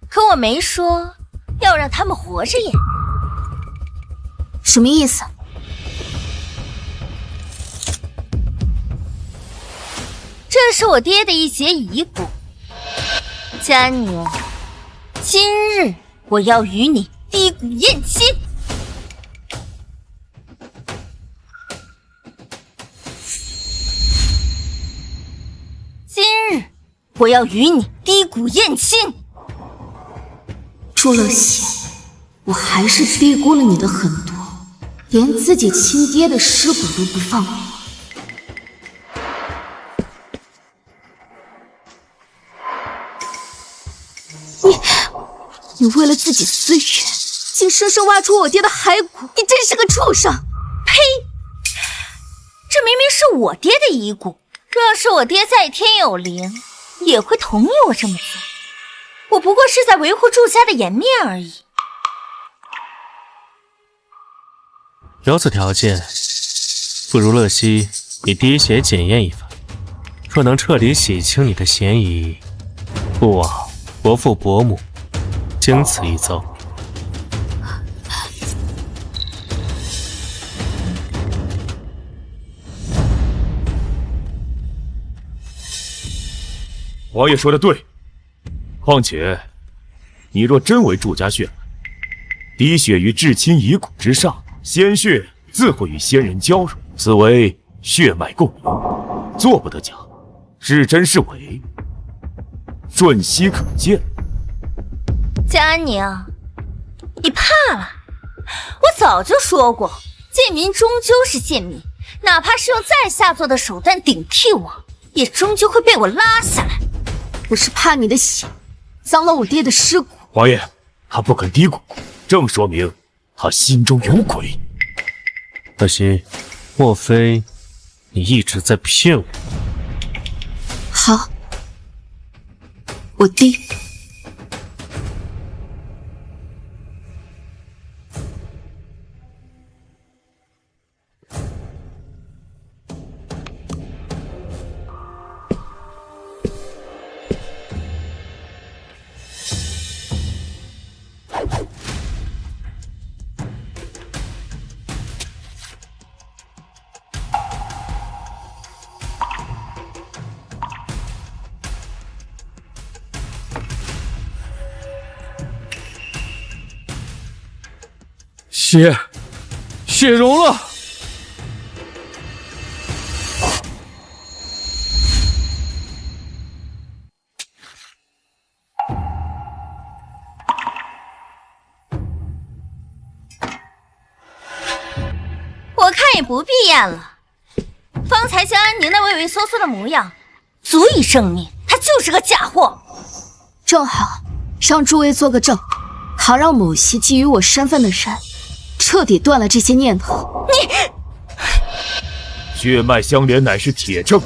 可我没说要让他们活着演。什么意思？这是我爹的一节遗骨，江安宁，今日我要与你低骨验亲。今日我要与你低骨验亲。朱乐西，我还是低估了你的狠毒，连自己亲爹的尸骨都不放过。你为了自己私欲，竟生生挖出我爹的骸骨，你真是个畜生！呸！这明明是我爹的遗骨，若是我爹在天有灵，也会同意我这么做。我不过是在维护祝家的颜面而已。有此条件，不如乐西以滴血检验一番，若能彻底洗清你的嫌疑，不枉伯父伯母经此一遭。王爷说的对，况且你若真为祝家血脉，滴血于至亲遗骨之上，鲜血自会与先人交融，此为血脉共鸣，做不得假，是真是伪，瞬息可见。江安宁，你怕了？我早就说过，贱民终究是贱民，哪怕是用再下作的手段顶替我，也终究会被我拉下来。我是怕你的血脏了我爹的尸骨。王爷，他不肯低骨，正说明他心中有鬼。乐西，莫非你一直在骗我？好，我低。血融了。我看也不必验了，方才江安宁那畏畏缩缩的模样，足以证明他就是个假货。正好让诸位做个证，好让某些觊觎我身份的人彻底断了这些念头。你血脉相连乃是铁证，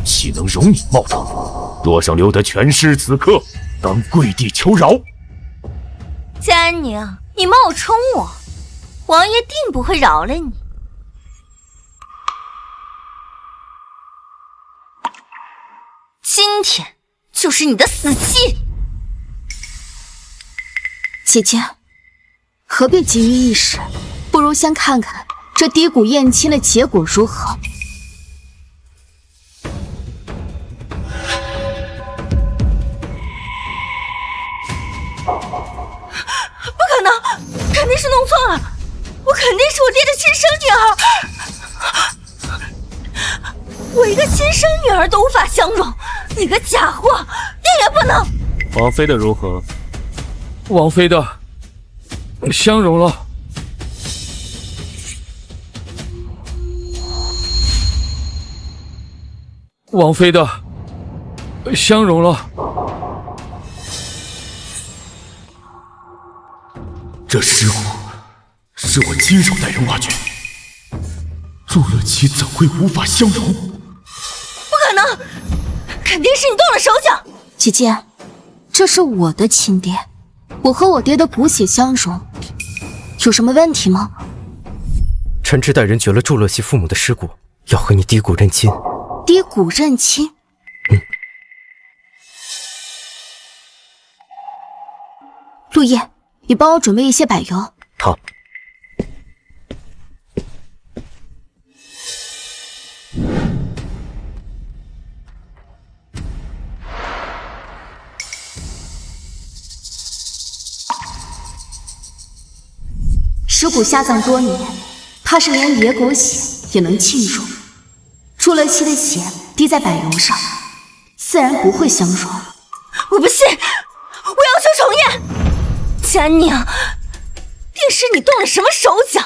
岂能容你冒充？若想留得全尸，此刻当跪地求饶。江安宁，你冒充我，王爷定不会饶了你。今天就是你的死期。姐姐，何必急于一时？不如先看看这低谷燕青的结果如何。不可能，肯定是弄错了，我肯定是我爹的亲生女儿。我一个亲生女儿都无法相容，你个假货，爹也不能。王妃的如何？王妃的相容了。王妃的相容了。这尸骨是我亲手带人挖掘，祝乐琪怎会无法相容？不可能，肯定是你动了手脚。姐姐，这是我的亲爹，我和我爹的骨血相融，有什么问题吗？臣知带人掘了祝乐熙父母的尸骨，要和你低谷认亲。低谷认亲？陆叶，你帮我准备一些柏油。好。尸骨下葬多年，怕是连野狗血也能浸入。祝乐熙的血滴在柏油上，自然不会相融。我不信，我要求重验。佳宁，定是你动了什么手脚？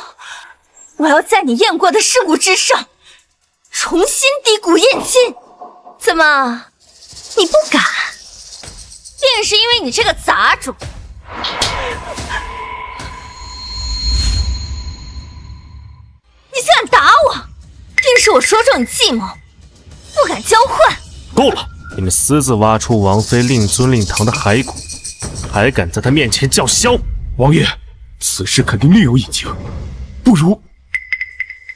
我要在你验过的尸骨之上重新低谷验亲。怎么，你不敢？定是因为你这个杂种。你竟敢打我，定是我说中你计谋，不敢交换。够了！你们私自挖出王妃令尊令堂的骸骨，还敢在他面前叫嚣？王爷，此事肯定另有隐情，不如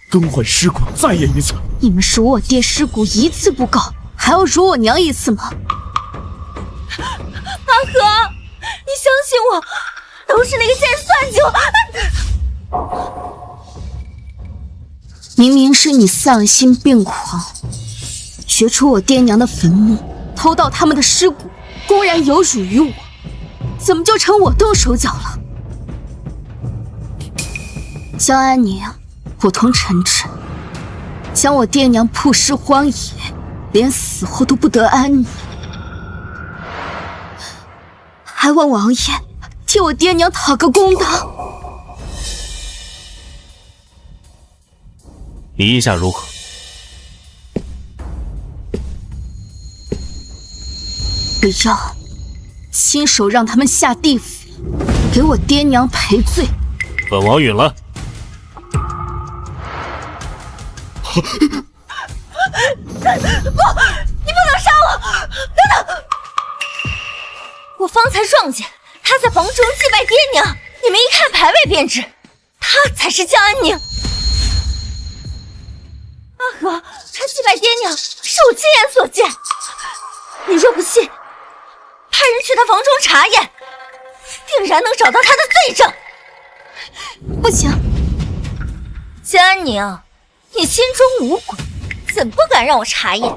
更换尸骨再验一次。你们数我爹尸骨一次不够，还要数我娘一次吗？阿和，你相信我，都是那个贱人算计我。明明是你丧心病狂，掘出我爹娘的坟墓，偷盗他们的尸骨，公然有辱于我，怎么就成我动手脚了？江安宁，我同臣职，将我爹娘曝尸荒野，连死后都不得安宁，还望王爷替我爹娘讨个公道。你意下如何？我要亲手让他们下地府，给我爹娘赔罪。本王允了。不，你不能杀我！等等，我方才撞见他在房中祭拜爹娘，你们一看牌位便知，他才是江安宁。阿和，他祭拜爹娘是我亲眼所见，你若不信，派人去他房中查验，定然能找到他的罪证。不行，江安宁，你心中无鬼，怎不敢让我查验？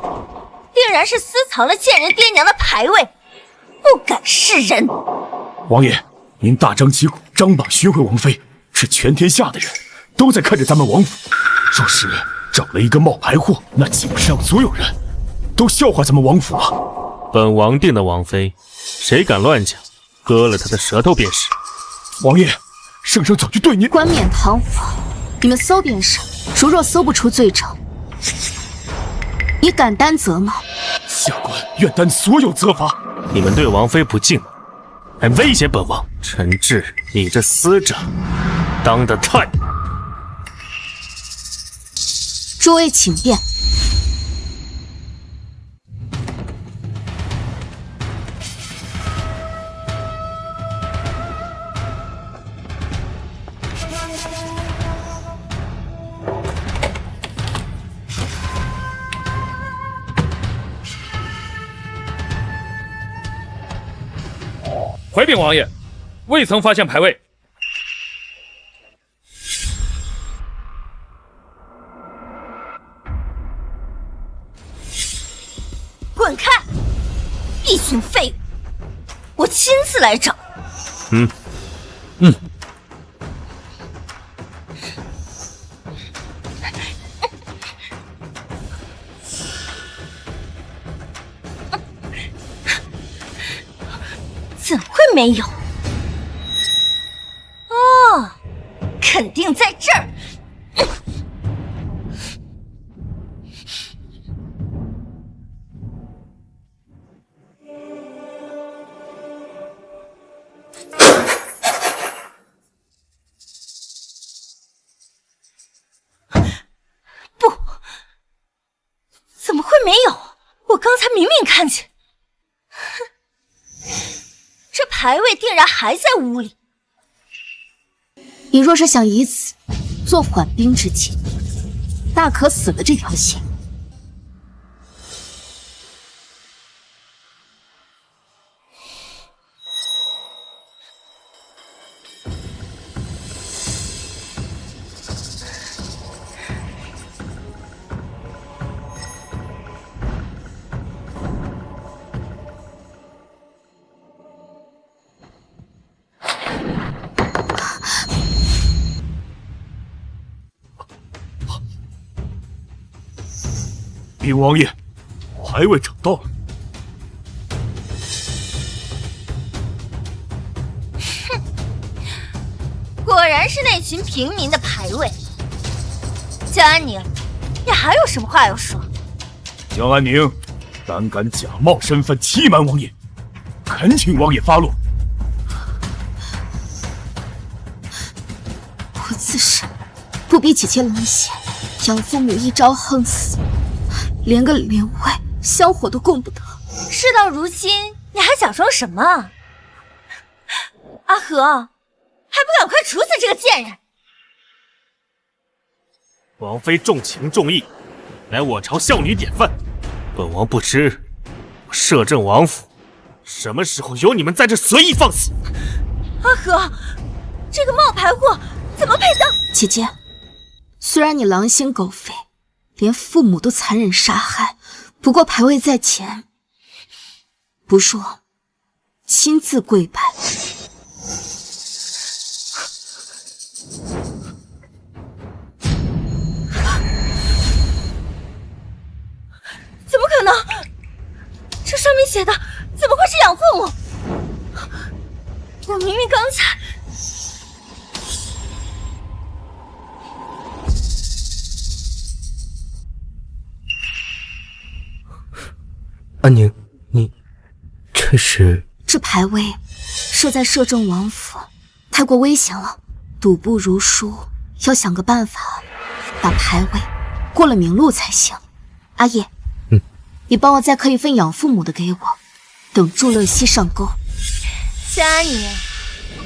定然是私藏了贱人爹娘的牌位，不敢示人。王爷，您大张旗鼓张榜寻回王妃，是全天下的人都在看着咱们王府。若是找了一个冒牌货，那岂不是让所有人都笑话咱们王府啊？本王定的王妃，谁敢乱讲，割了他的舌头便是。王爷，圣上早就对您冠冕堂皇，你们搜便是。如若搜不出罪证，你敢担责吗？下官愿担所有责罚。你们对王妃不敬，还威胁本王，臣治你这死者当得太。诸位请便。回禀王爷，未曾发现牌位。滚开！一群废物，我亲自来找。怎会没有？哦，肯定在这儿。不，怎么会没有？我刚才明明看见。这牌位定然还在屋里。你若是想以此做缓兵之计，大可死了这条心。禀王爷，牌位找到了。哼，果然是那群平民的牌位。江安宁，你还有什么话要说？江安宁胆敢假冒身份欺瞒王爷，恳请王爷发落。我自身不比姐姐冷血，养父母一朝横死，连个灵位香火都供不得。事到如今，你还假装什么？阿和，还不赶快处死这个贱人！王妃重情重义，乃我朝孝女典范。本王不知，我摄政王府什么时候有你们在这随意放肆？阿和，这个冒牌货怎么配当？姐姐，虽然你狼心狗肺，连父母都残忍杀害，不过牌位在前，不说，亲自跪拜。怎么可能？这上面写的怎么会是养父母？我明明刚才……安宁，你这是？这牌位设在摄政王府，太过危险了，赌不如输，要想个办法把牌位过了明路才行。阿叶，你帮我再刻一份养父母的给我，等祝乐西上钩。江安宁，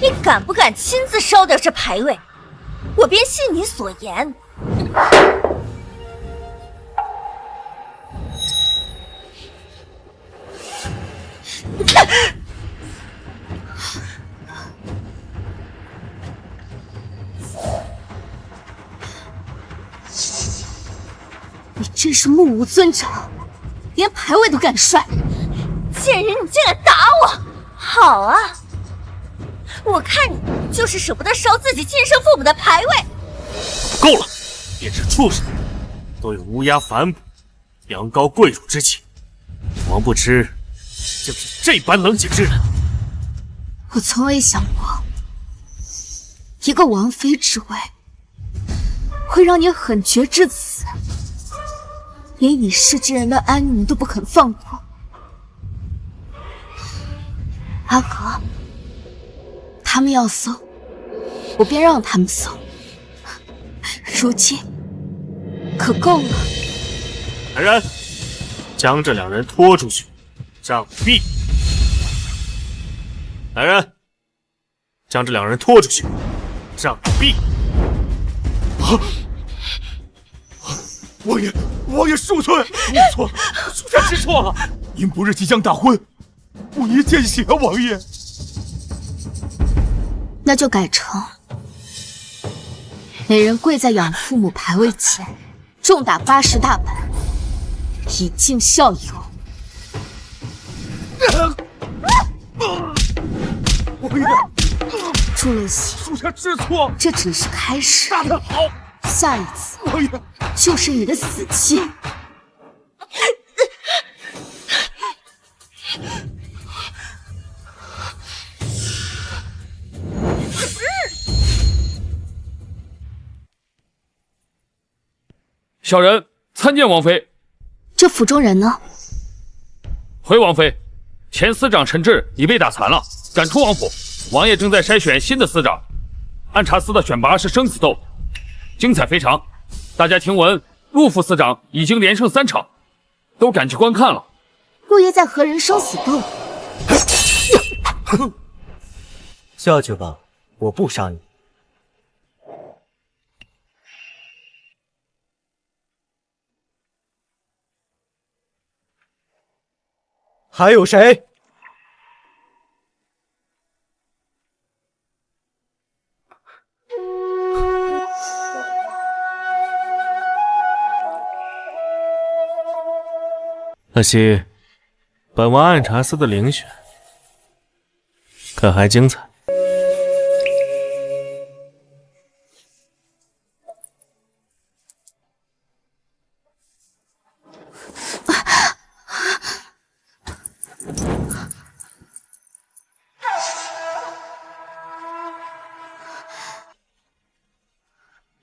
你敢不敢亲自烧掉这牌位？我便信你所言。你真是目无尊长，连牌位都敢摔！贱人，你竟敢打我！好啊，我看你就是舍不得烧自己亲生父母的牌位。够了，便是畜生，都有乌鸦反哺、羊羔跪乳之情。王不知，就是这般冷血之人。我从未想过，一个王妃之位会让你狠绝至此，连已逝之人的安宁都不肯放过。阿和，他们要搜，我便让他们走。如今可够了。来人，将这两人拖出去，杖毙！来人，将这两人拖出去，杖毙！王爷恕罪，错了，属下知错了。您不是即将大婚，不宜见血啊，王爷。那就改成每人跪在养父母牌位前，重打80大板，以儆效尤。王爷，朱乐熙，属下知错，这只是开始。打得好，下一次，王爷就是你的死期。小人参见王妃。这府中人呢？回王妃，前司长陈志已被打残了，赶出王府。王爷正在筛选新的司长。按察司的选拔是生死斗，精彩非常。大家听闻陆副司长已经连胜3场，都赶去观看了。陆爷在和人生死斗？下去吧，我不杀你。还有谁？可惜，本王按察司的遴选可还精彩。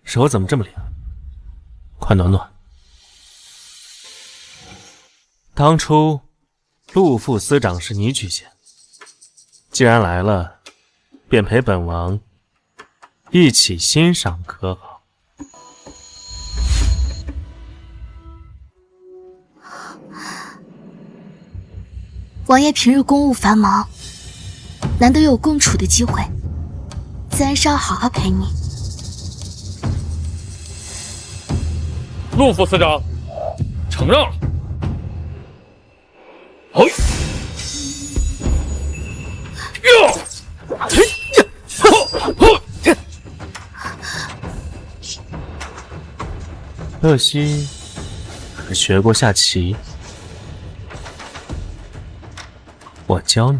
手怎么这么凉？快暖暖。当初陆副司长是你举荐，既然来了，便陪本王一起欣赏可好？王爷平日公务繁忙，难得有共处的机会，自然是要好好陪你。陆副司长承让了。嘿，哟，嘿，乐西可学过下棋，我教你。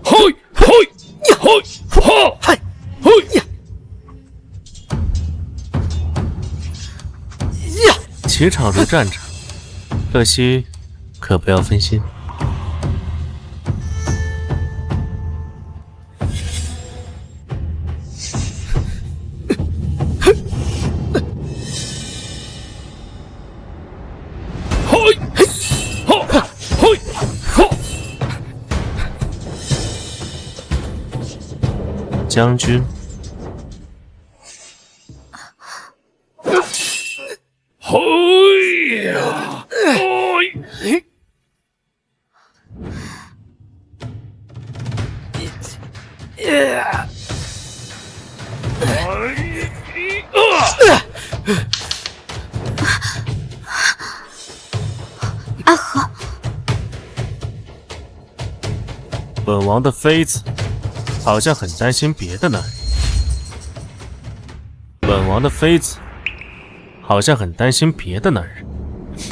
嘿，嘿，嘿，哈，嘿，嘿。棋场如战场，乐西可不要分心。将军。嘿呀！哎！阿和，本王的妃子好像很担心别的男人。本王的妃子好像很担心别的男人。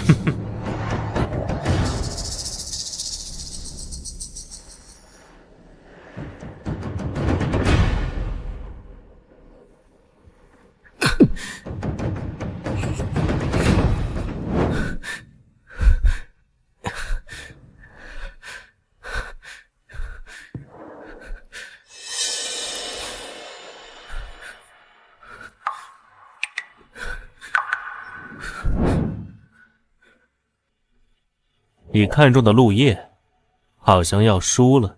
哼哼。你看中的陆叶，好像要输了。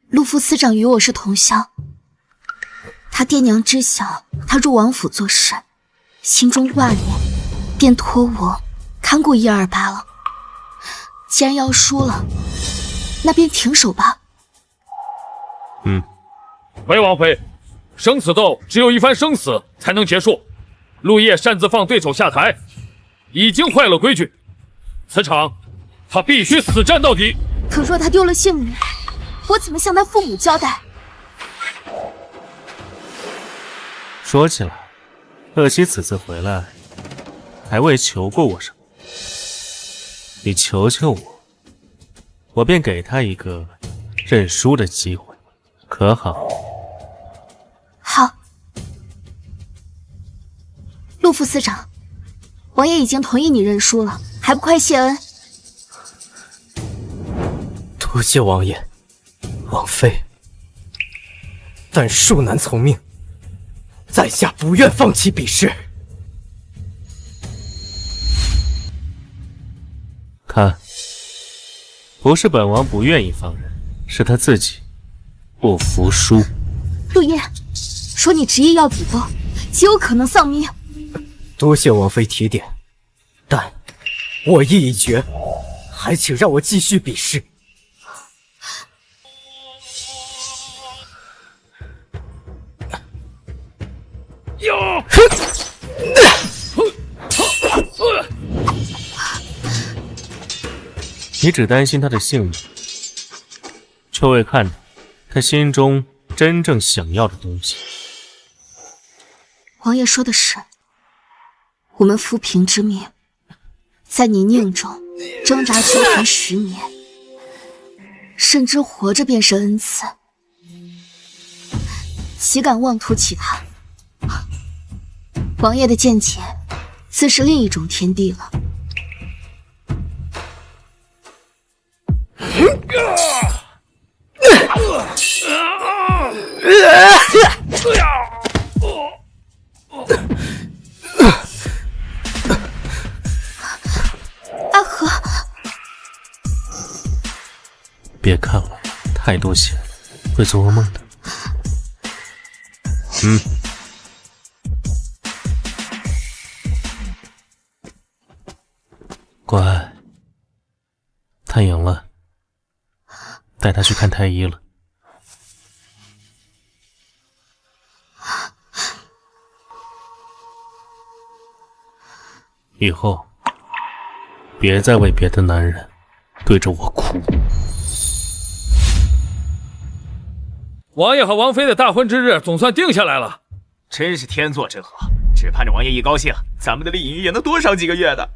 陆副司长与我是同乡，他爹娘知晓他入王府做事，心中挂念，便托我看顾1、2罢了。既然要输了，那便停手吧。回王妃，生死斗只有一番生死才能结束。陆叶擅自放对手下台，已经坏了规矩。此场他必须死战到底。可若他丢了性命，我怎么向他父母交代？说起来，乐西此次回来，还未求过我什么。你求求我，我便给他一个认输的机会，可好？好。陆副司长，王爷已经同意你认输了，还不快谢恩？多谢王爷、王妃，但恕难从命，在下不愿放弃比试。看，不是本王不愿意放人，是他自己不服输。陆叶，说你执意要比斗，极有可能丧命。多谢王妃提点，但我意已决，还请让我继续比试。哟！你只担心他的性命，却未看到他心中真正想要的东西。王爷说的是，我们扶贫之命，在泥泞中挣扎求存10年，甚至活着便是恩赐，岂敢妄图其他？王爷的见解，自是另一种天地了。阿和，别看了，太多血会做噩梦的。乖，他赢了，带他去看太医了。以后别再为别的男人对着我哭。王爷和王妃的大婚之日总算定下来了，真是天作之合，只盼着王爷一高兴，咱们的丽影也能多上几个月的。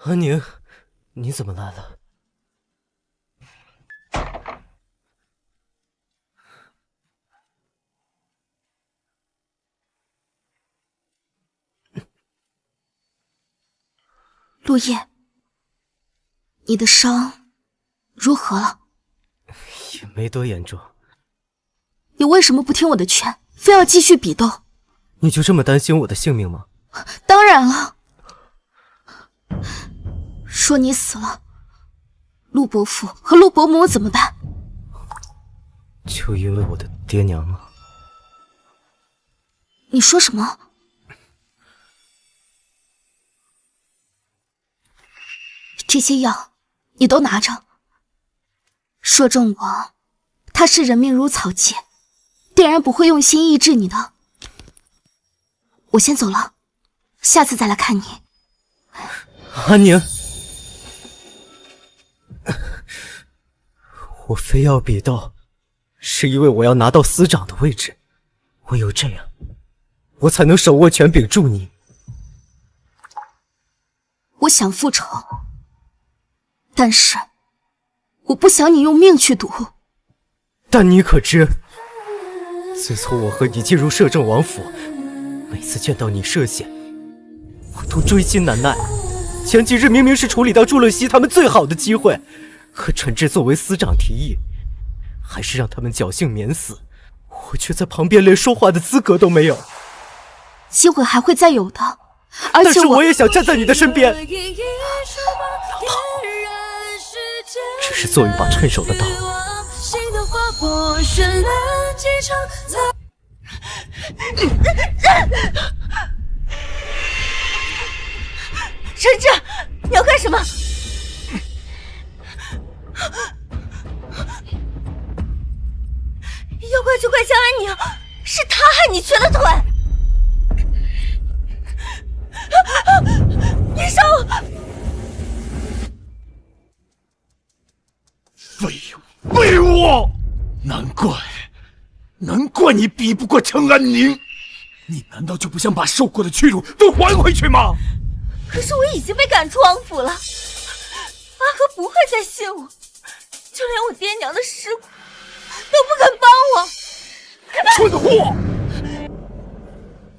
阿宁，你怎么来了？陆叶，你的伤如何了？也没多严重。你为什么不听我的劝，非要继续比斗？你就这么担心我的性命吗？当然了。说你死了，陆伯父和陆伯母怎么办？就因为我的爹娘吗？你说什么？这些药你都拿着。摄政王他视人命如草芥，定然不会用心医治你的。我先走了，下次再来看你。阿宁，我非要比斗，是因为我要拿到司长的位置，唯有这样，我才能手握权柄助你。我想复仇，但是我不想你用命去赌。但你可知，自从我和你进入摄政王府，每次见到你涉险，我都锥心难耐。前几日明明是处理掉朱乐西他们最好的机会，可陈志作为司长提议，还是让他们侥幸免死，我却在旁边连说话的资格都没有。机会还会再有的，而且但是我也想站在你的身边，只是做一把趁手的刀。陈志，你要干什么？要怪就怪江安宁，是他害你瘸了腿。医生，废物！难怪你比不过江安宁，你难道就不想把受过的屈辱都还回去吗？可是我已经被赶出王府了，阿和不会再信我，就连我爹娘的尸骨都不肯帮我。蠢货！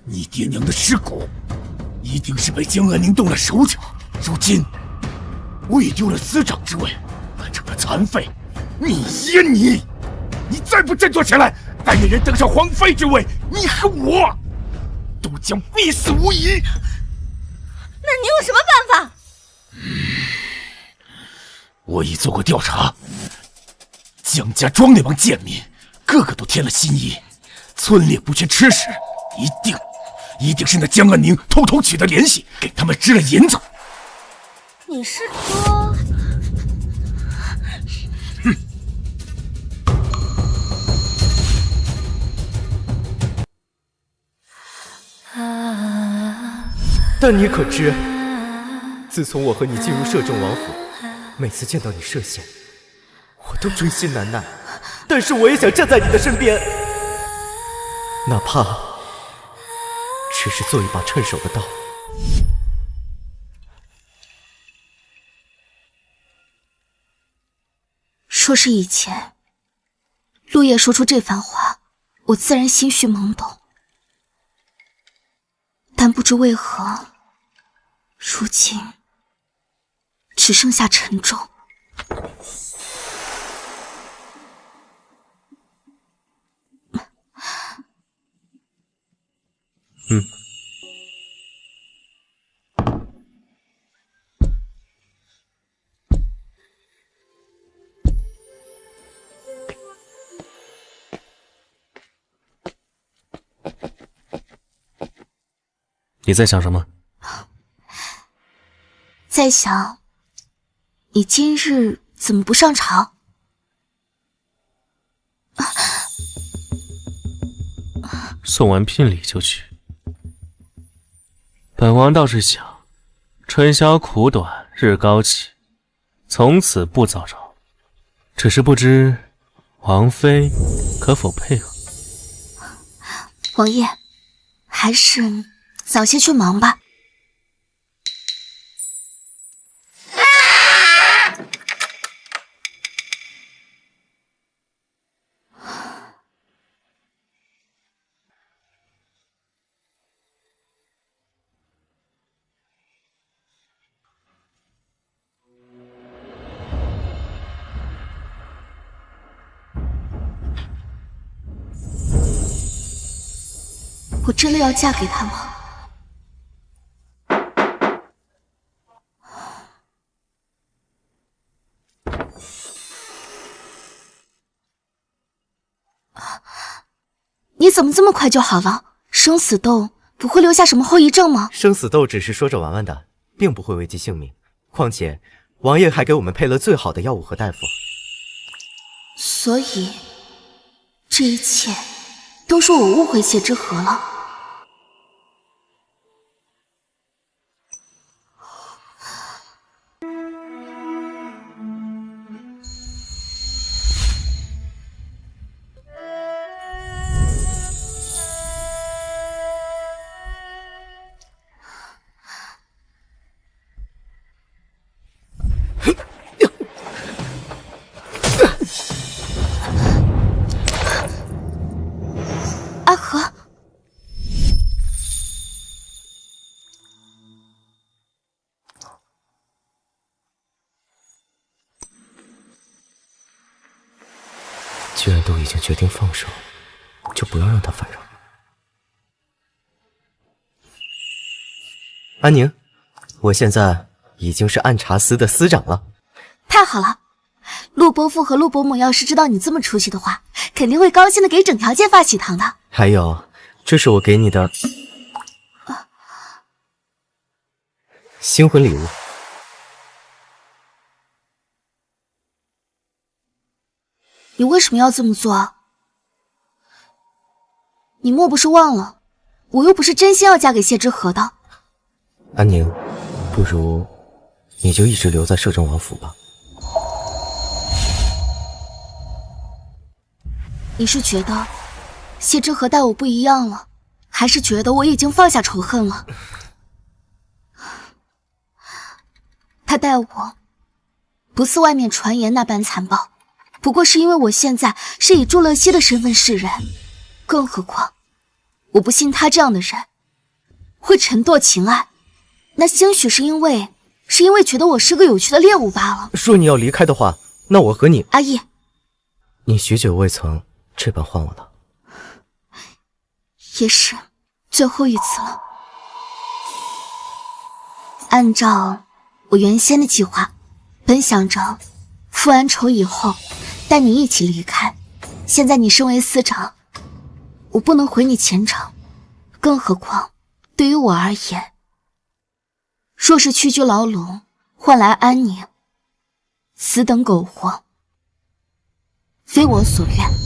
你爹娘的尸骨一定是被江安宁动了手脚，如今为丢了司长之位，变成了残废。你再不振作起来，待那人登上皇妃之位，你和我都将必死无疑。那你有什么办法？我已做过调查，江家庄那帮贱民个个都添了新意，村里不缺吃食，一定是那江安宁偷偷取得联系，给他们支了银子。你是说？但你可知，自从我和你进入摄政王府，每次见到你涉险，我都锥心难耐。但是我也想站在你的身边，哪怕只是做一把趁手的刀。说是以前，陆叶说出这番话，我自然心绪懵懂。但不知为何，如今只剩下沉重。你在想什么？在想，你今日怎么不上朝？送完聘礼就去。本王倒是想，春宵苦短，日高起，从此不早朝。只是不知王妃可否配合？王爷，还是早些去忙吧。我真的要嫁给他吗？你怎么这么快就好了？生死斗不会留下什么后遗症吗？生死斗只是说着玩玩的，并不会危及性命。况且，王爷还给我们配了最好的药物和大夫。所以，这一切都是我误会谢之河了。既然都已经决定放手，就不要让他烦扰。安宁，我现在已经是暗茶司的司长了。太好了，陆伯父和陆伯母要是知道你这么出息的话，肯定会高兴的给整条街发喜糖的。还有，这是我给你的新婚礼物。你为什么要这么做？你莫不是忘了，我又不是真心要嫁给谢之河的。安宁，不如你就一直留在摄政王府吧。你是觉得谢之河待我不一样了，还是觉得我已经放下仇恨了？他待我不似外面传言那般残暴，不过是因为我现在是以祝乐西的身份示人，更何况我不信他这样的人会沉堕情爱，那兴许是因为觉得我是个有趣的猎物罢了。若你要离开的话，那我和你……阿义，你许久未曾这般唤我了，也是最后一次了。按照我原先的计划，本想着复完仇以后带你一起离开，现在你身为司长，我不能回你前程，更何况对于我而言，若是屈居牢笼换来安宁，此等苟活非我所愿。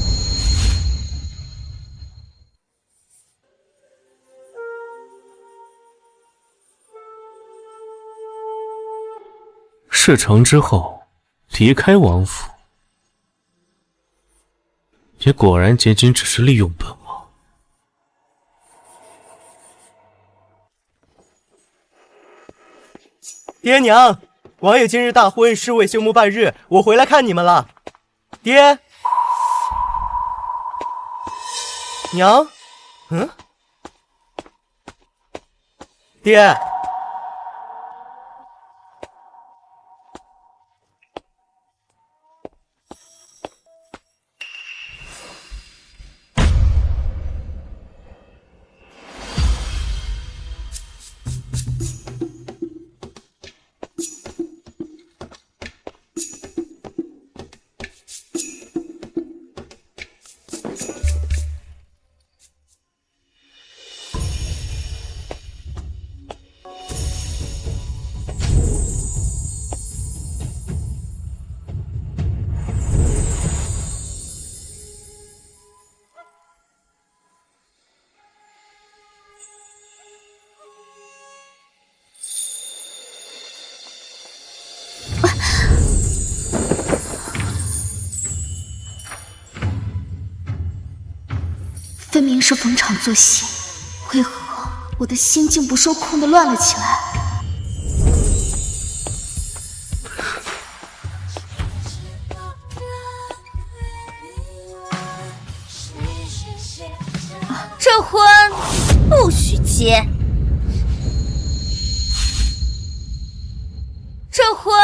事成之后，离开王府，也果然仅仅只是利用本王。爹娘，王爷今日大婚，侍卫休沐半日，我回来看你们了。爹，娘，爹。分明是逢场作戏，为何我的心竟不受控地乱了起来？这婚不许结，这婚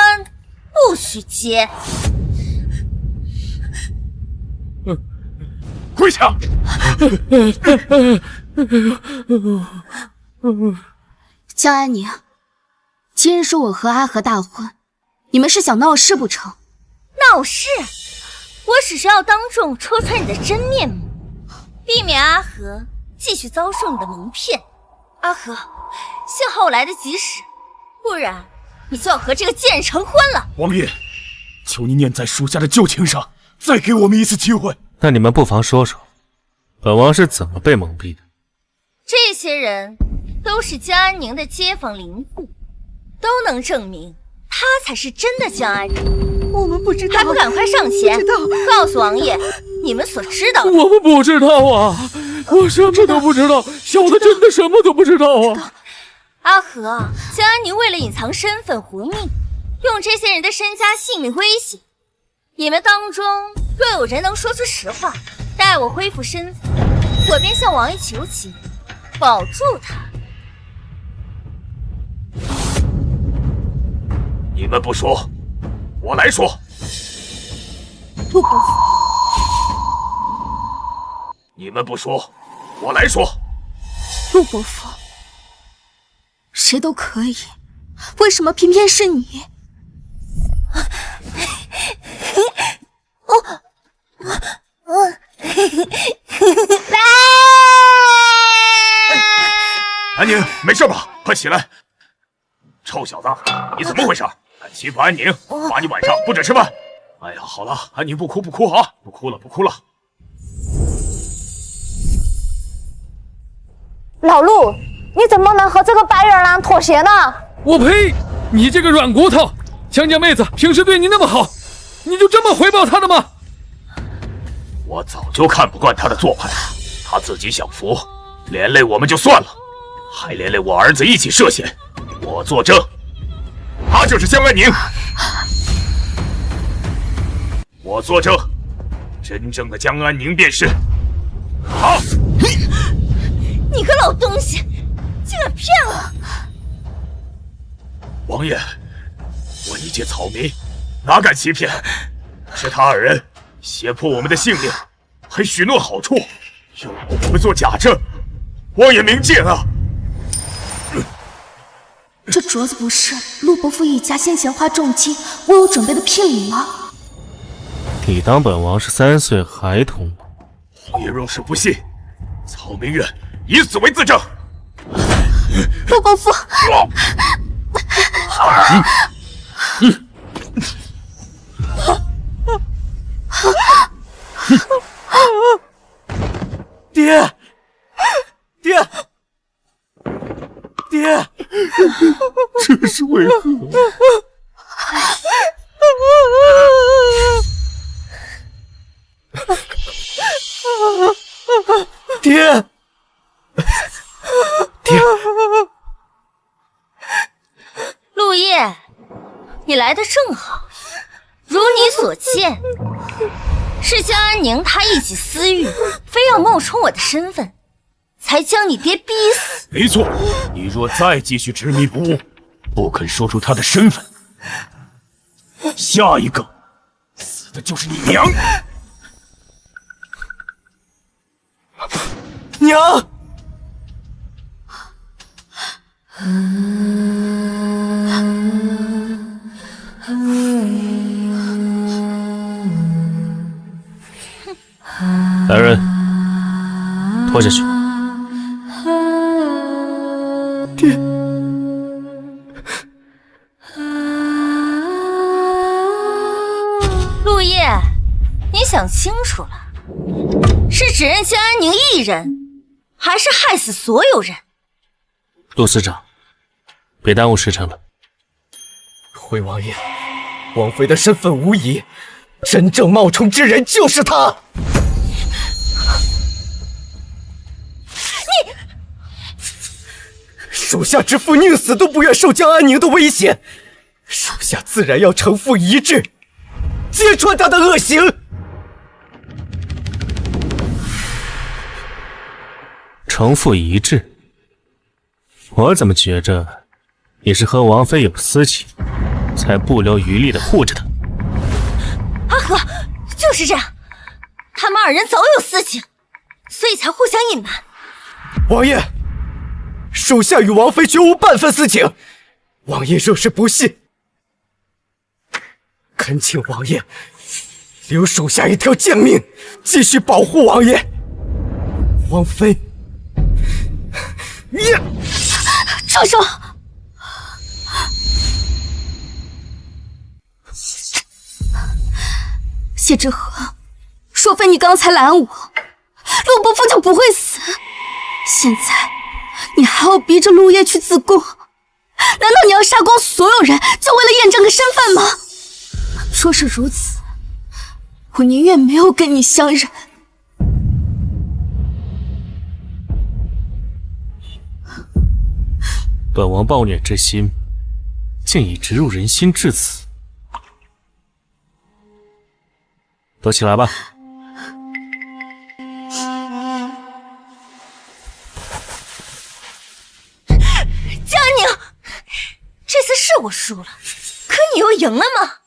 不许结。跪下！江安宁，今日是我和阿和大婚，你们是想闹事不成？闹事？我只是要当众戳穿你的真面目，避免阿和继续遭受你的蒙骗。阿和，幸好我来得及时，不然你就要和这个贱人成婚了。王爷，求你念在属下的旧情上，再给我们一次机会。那你们不妨说说，本王是怎么被蒙蔽的？这些人都是江安宁的街坊邻户，都能证明他才是真的江安宁。我们不知道，还不赶快上前告诉王爷你们所知道的。我们不知道啊，我什么都不知道，小的真的什么都不知道啊。阿和，江安宁为了隐藏身份活命，用这些人的身家性命威胁。你们当中若有人能说出实话，待我恢复身份，我便向王爷求情，保住他。你们不说，我来说。陆伯父，你们不说，我来说。陆伯父，谁都可以，为什么偏偏是你？安宁，没事吧？快起来！臭小子，你怎么回事？敢欺负安宁，罚你晚上不准吃饭。哎呀，好了，安宁不哭啊，不哭了。老陆，你怎么能和这个白眼狼妥协呢？我呸！你这个软骨头！江家妹子平时对你那么好，你就这么回报她的吗？我早就看不惯他的做派了，他自己想服，连累我们就算了，还连累我儿子一起涉险。我作证，他就是江安宁。我作证，真正的江安宁便是他。你个老东西，竟然骗我！王爷，我一介草民，哪敢欺骗？是他二人胁迫我们的性命，还许诺好处，诱惑我们做假证，王爷明鉴啊！这镯子不是陆伯父一家先前花重金为我准备的聘礼吗？你当本王是3岁孩童吗？王爷若是不信，草民愿以死为自证。陆伯父，爹，这是为何？爹，陆叶，你来的正好。如你所见，是江安宁他一己私欲，非要冒充我的身份，才将你爹逼死。没错，你若再继续执迷不悟，不肯说出他的身份，下一个死的就是你娘。娘！来人，拖下去。爹，陆叶，你想清楚了，是只认江安宁一人，还是害死所有人？陆司长，别耽误时辰了。回王爷，王妃的身份无疑，真正冒充之人就是他。你，属下知府宁死都不愿受江安宁的威胁，属下自然要承负一掷，揭穿他的恶行。承负一掷？我怎么觉着你是和王妃有私情，才不留余力的护着她？阿和，就是这样，他们二人早有私情，所以才互相隐瞒。王爷，属下与王妃绝无半分私情，王爷若是不信，恳请王爷留属下一条贱命，继续保护王爷。王妃，住手！谢之河，若非你刚才拦我，陆伯父就不会死。现在你还要逼着陆叶去自宫，难道你要杀光所有人，就为了验证个身份吗？若是如此，我宁愿没有跟你相认。本王暴虐之心，竟已植入人心至此。都起来吧。江宁，这次是我输了，可你又赢了吗？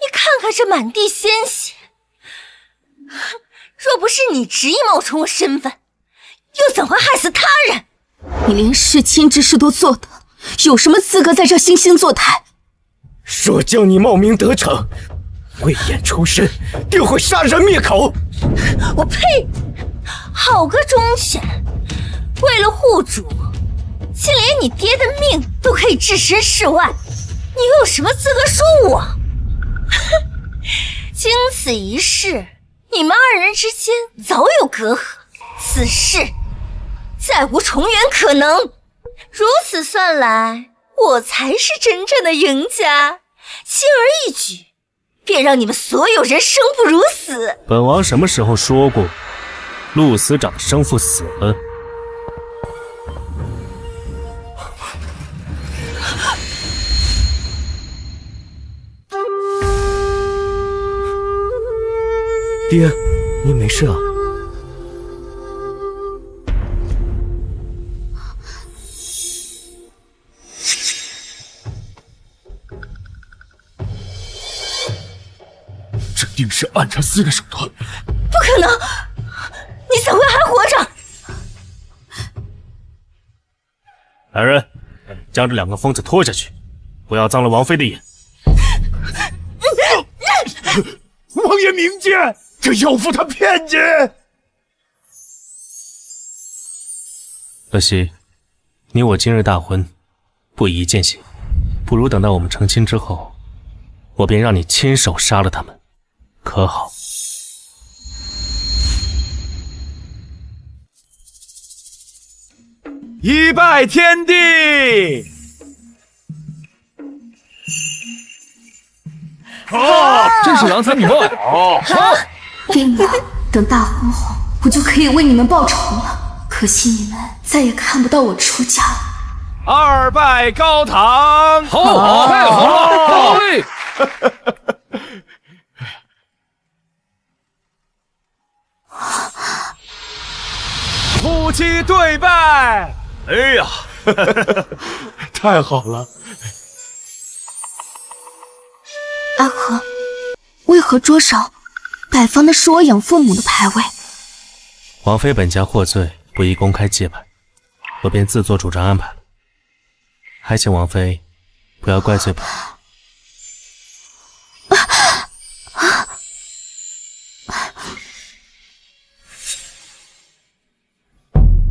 你看看这满地鲜血，若不是你执意冒充我身份，又怎会害死他人？你连弑亲之事都做得，有什么资格在这惺惺作态？若将你冒名得逞，慧眼出身，定会杀人灭口。我呸！好个忠犬，为了护主，竟连你爹的命都可以置身事外，你又有什么资格说我？经此一事，你们二人之间早有隔阂，此事再无重圆可能。如此算来，我才是真正的赢家，轻而易举，便让你们所有人生不如死。本王什么时候说过，陆司长的生父死了？爹，您没事啊？这定是暗杀司的手段。不可能！你怎会还活着？来人，将这两个疯子拖下去，不要脏了王妃的眼。王爷明鉴，这妖妇她骗你！乐西，你我今日大婚，不宜见血，不如等到我们成亲之后，我便让你亲手杀了他们，可好？一拜天地！真是郎才女貌呀！好，爹娘，等大婚后，我就可以为你们报仇了。可惜你们再也看不到我出嫁了。二拜高堂！好，太好了，到位！夫妻对拜！哎呀，太好了！阿和，为何桌上摆放的是我养父母的牌位？王妃本家获罪，不宜公开祭拜，我便自作主张安排了。还请王妃不要怪罪本。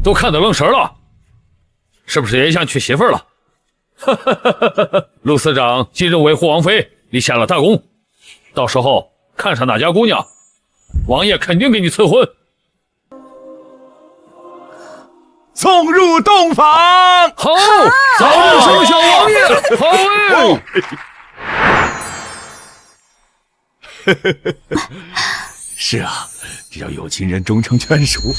都看得愣神了，是不是也想娶媳妇儿了？陆司长今日维护王妃，立下了大功，到时候看上哪家姑娘，王爷肯定给你赐婚。送入洞房，好，早日生小王爷，好哎！是啊，只要有情人终成眷属。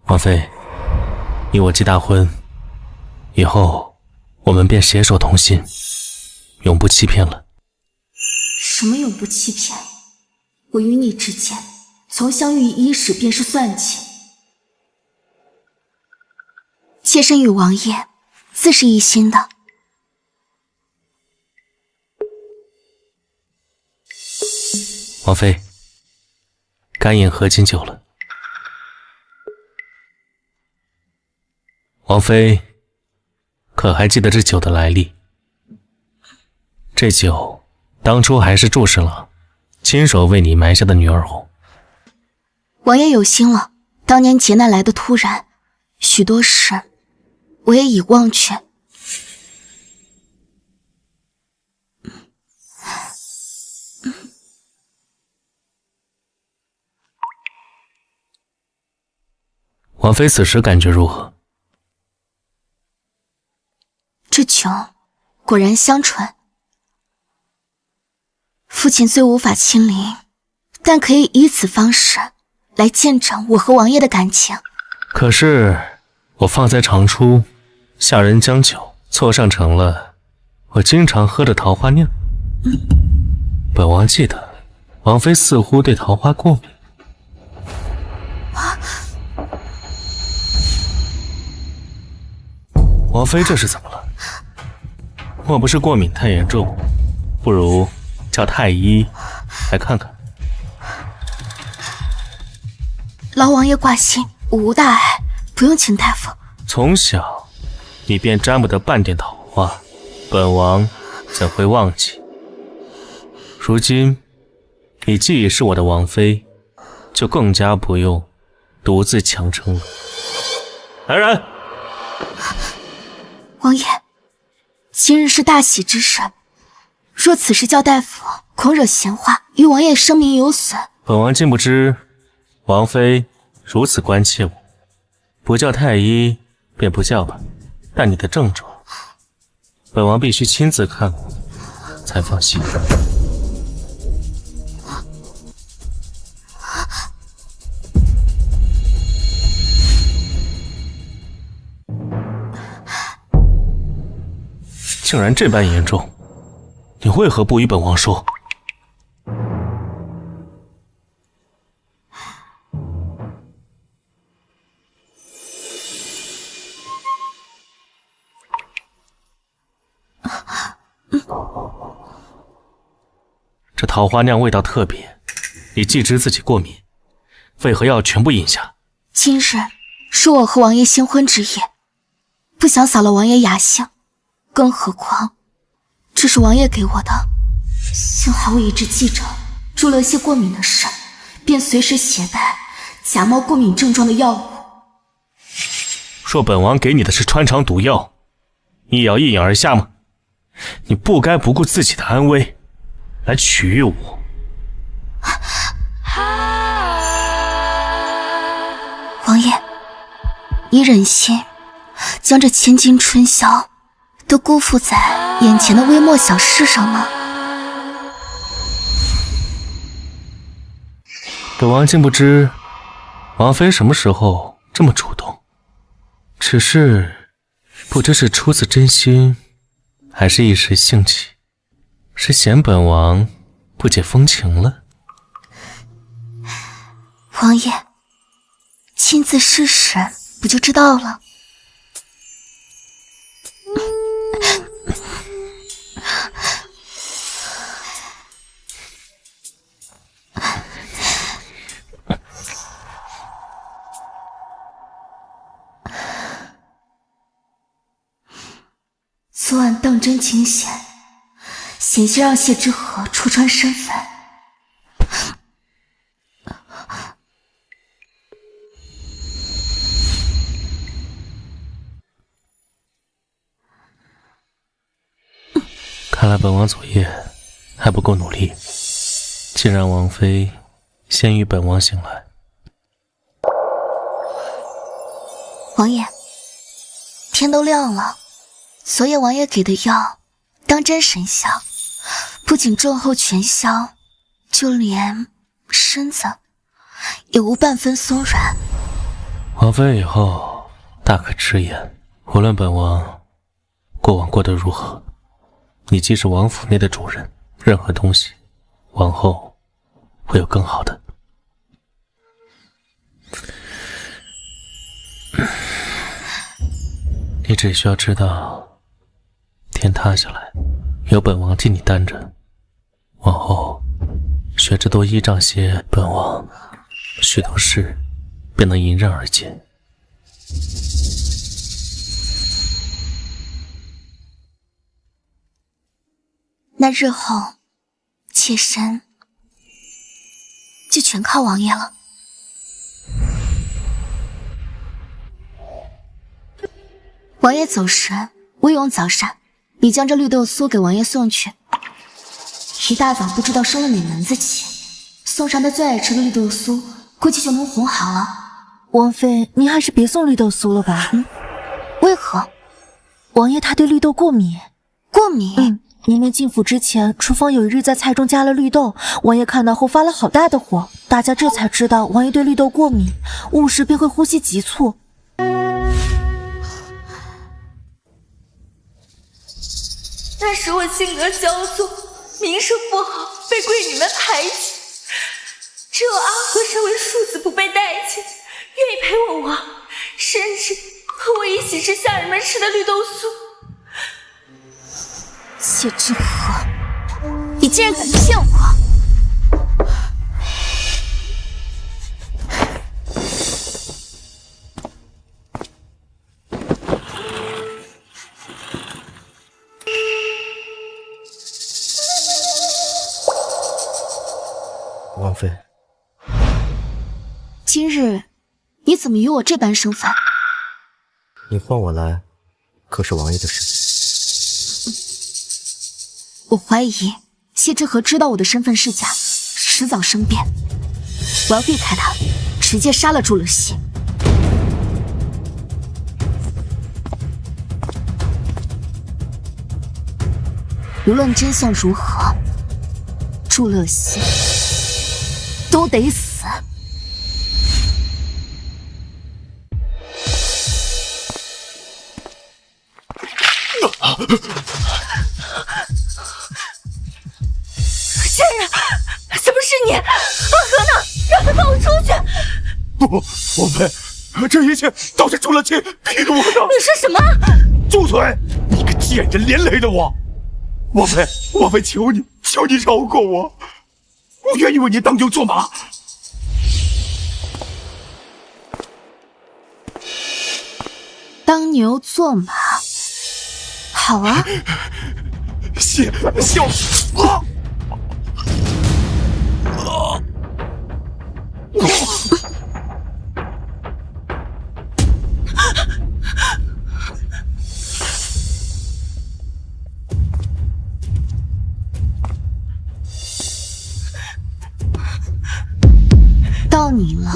王妃，你我既大婚，以后我们便携手同心，永不欺骗了。什么永不欺骗？我与你之间，从相遇伊始便是算计。妾身与王爷自是一心的。王妃，该饮合卺酒了。王妃，可还记得这酒的来历？这酒当初还是祝侍郎亲手为你埋下的女儿红。王爷有心了，当年劫难来的突然，许多事我也已忘却。王妃此时感觉如何？这酒果然香醇。父亲虽无法亲临，但可以以此方式来见证我和王爷的感情。可是我放在长初，下人将酒错上成了我经常喝的桃花酿。本王记得王妃似乎对桃花过敏。王妃这是怎么了？莫不是过敏太严重？不如叫太医来看看。劳王爷挂心，无大碍，不用请大夫。从小你便沾不得半点桃花，本王怎会忘记？如今你既已是我的王妃，就更加不用独自强撑了。来人！王爷，今日是大喜之神，若此时叫大夫，恐惹闲话，与王爷声名有损。本王竟不知王妃如此关切我，不叫太医便不叫吧。但你的症状，本王必须亲自看过才放心。竟然这般严重，你为何不与本王说？这桃花酿味道特别，你既知自己过敏，为何要全部饮下？今日是我和王爷新婚之夜，不想扫了王爷雅兴。更何况，这是王爷给我的。幸好我一直记着朱乐西过敏的事，便随时携带假冒过敏症状的药物。若本王给你的是穿肠毒药，你也要一饮而下吗？你不该不顾自己的安危来取悦我。王爷，你忍心将这千金春宵都辜负在眼前的微末小事上吗？本王竟不知王妃什么时候这么主动，只是不知是出自真心，还是一时兴起，是嫌本王不解风情了？王爷，亲自试试不就知道了。昨晚当真惊险，险些让谢之河戳穿身份。看来本王昨夜还不够努力，竟让王妃先于本王醒来。王爷，天都亮了，昨夜王爷给的药当真神效，不仅症候全消，就连身子也无半分松软。王妃以后大可直言，无论本王过往过得如何，你既是王府内的主人，任何东西往后会有更好的。你只需要知道，天塌下来有本王替你担着，往后学着多依仗些本王，许多事便能迎刃而解。那日后妾身就全靠王爷了。王爷走时勿用早膳，你将这绿豆酥给王爷送去。一大早不知道生了哪门子气，送上他最爱吃的绿豆酥，估计就能哄好了。王妃，您还是别送绿豆酥了吧？为何？王爷他对绿豆过敏。过敏？年年进府之前，厨房有一日在菜中加了绿豆，王爷看到后发了好大的火，大家这才知道王爷对绿豆过敏，误时便会呼吸急促。那时我性格骄纵，名声不好，被贵女们排挤，只有阿和身为庶子不被待见，愿意陪我玩，甚至和我一起吃下人们吃的绿豆酥。谢之河，你竟然敢骗我！王妃，今日你怎么与我这般生分？你唤我来，可是王爷的事？我怀疑谢之河知道我的身份是假，迟早生变。我要避开他，直接杀了祝乐西。无论真相如何，祝乐西都得死。贱人，怎么是你？阿和呢？让他放我出去！不，王妃，这一切都是祝乐西逼我的。你说什么？住嘴！你个贱人，连累的我！王妃，王妃，求你饶过我，我愿意为你当牛做马。当牛做马，好啊！谢到你了。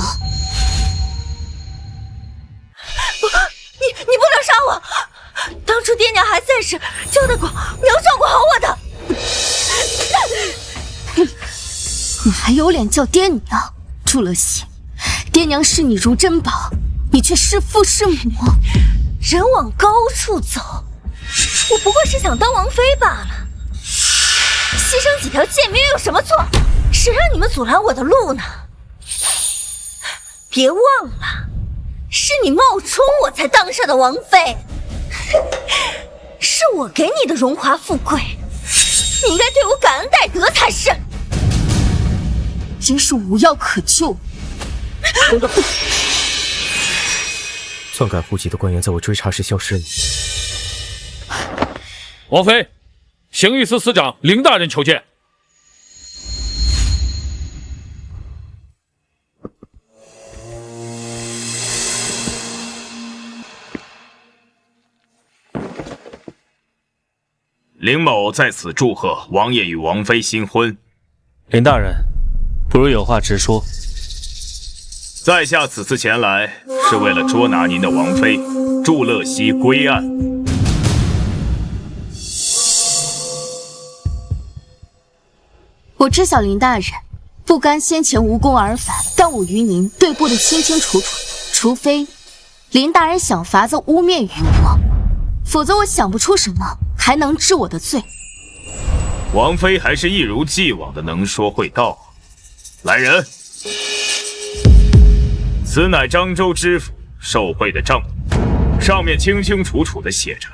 你不能杀我！当初爹娘还在时，交代过你要照顾好我的。你还有脸叫爹娘？祝乐西，爹娘视你如珍宝，你却弑父弑母。人往高处走，我不过是想当王妃罢了。牺牲几条贱命有什么错？谁让你们阻拦我的路呢？别忘了，是你冒充我才当上的王妃，是我给你的荣华富贵，你应该对我感恩戴德才是。真是无药可救。篡改户籍的官员在我追查时消失了。王妃，刑狱司司长凌大人求见。凌某在此祝贺王爷与王妃新婚。林大人，不如有话直说。在下此次前来是为了捉拿您的王妃祝乐西归案。我知晓林大人不甘先前无功而返，但我与您对簿的清清楚楚，除非林大人想法子污蔑于我，否则我想不出什么还能治我的罪。王妃还是一如既往的能说会道。来人，此乃漳州知府受贿的账目，上面清清楚楚的写着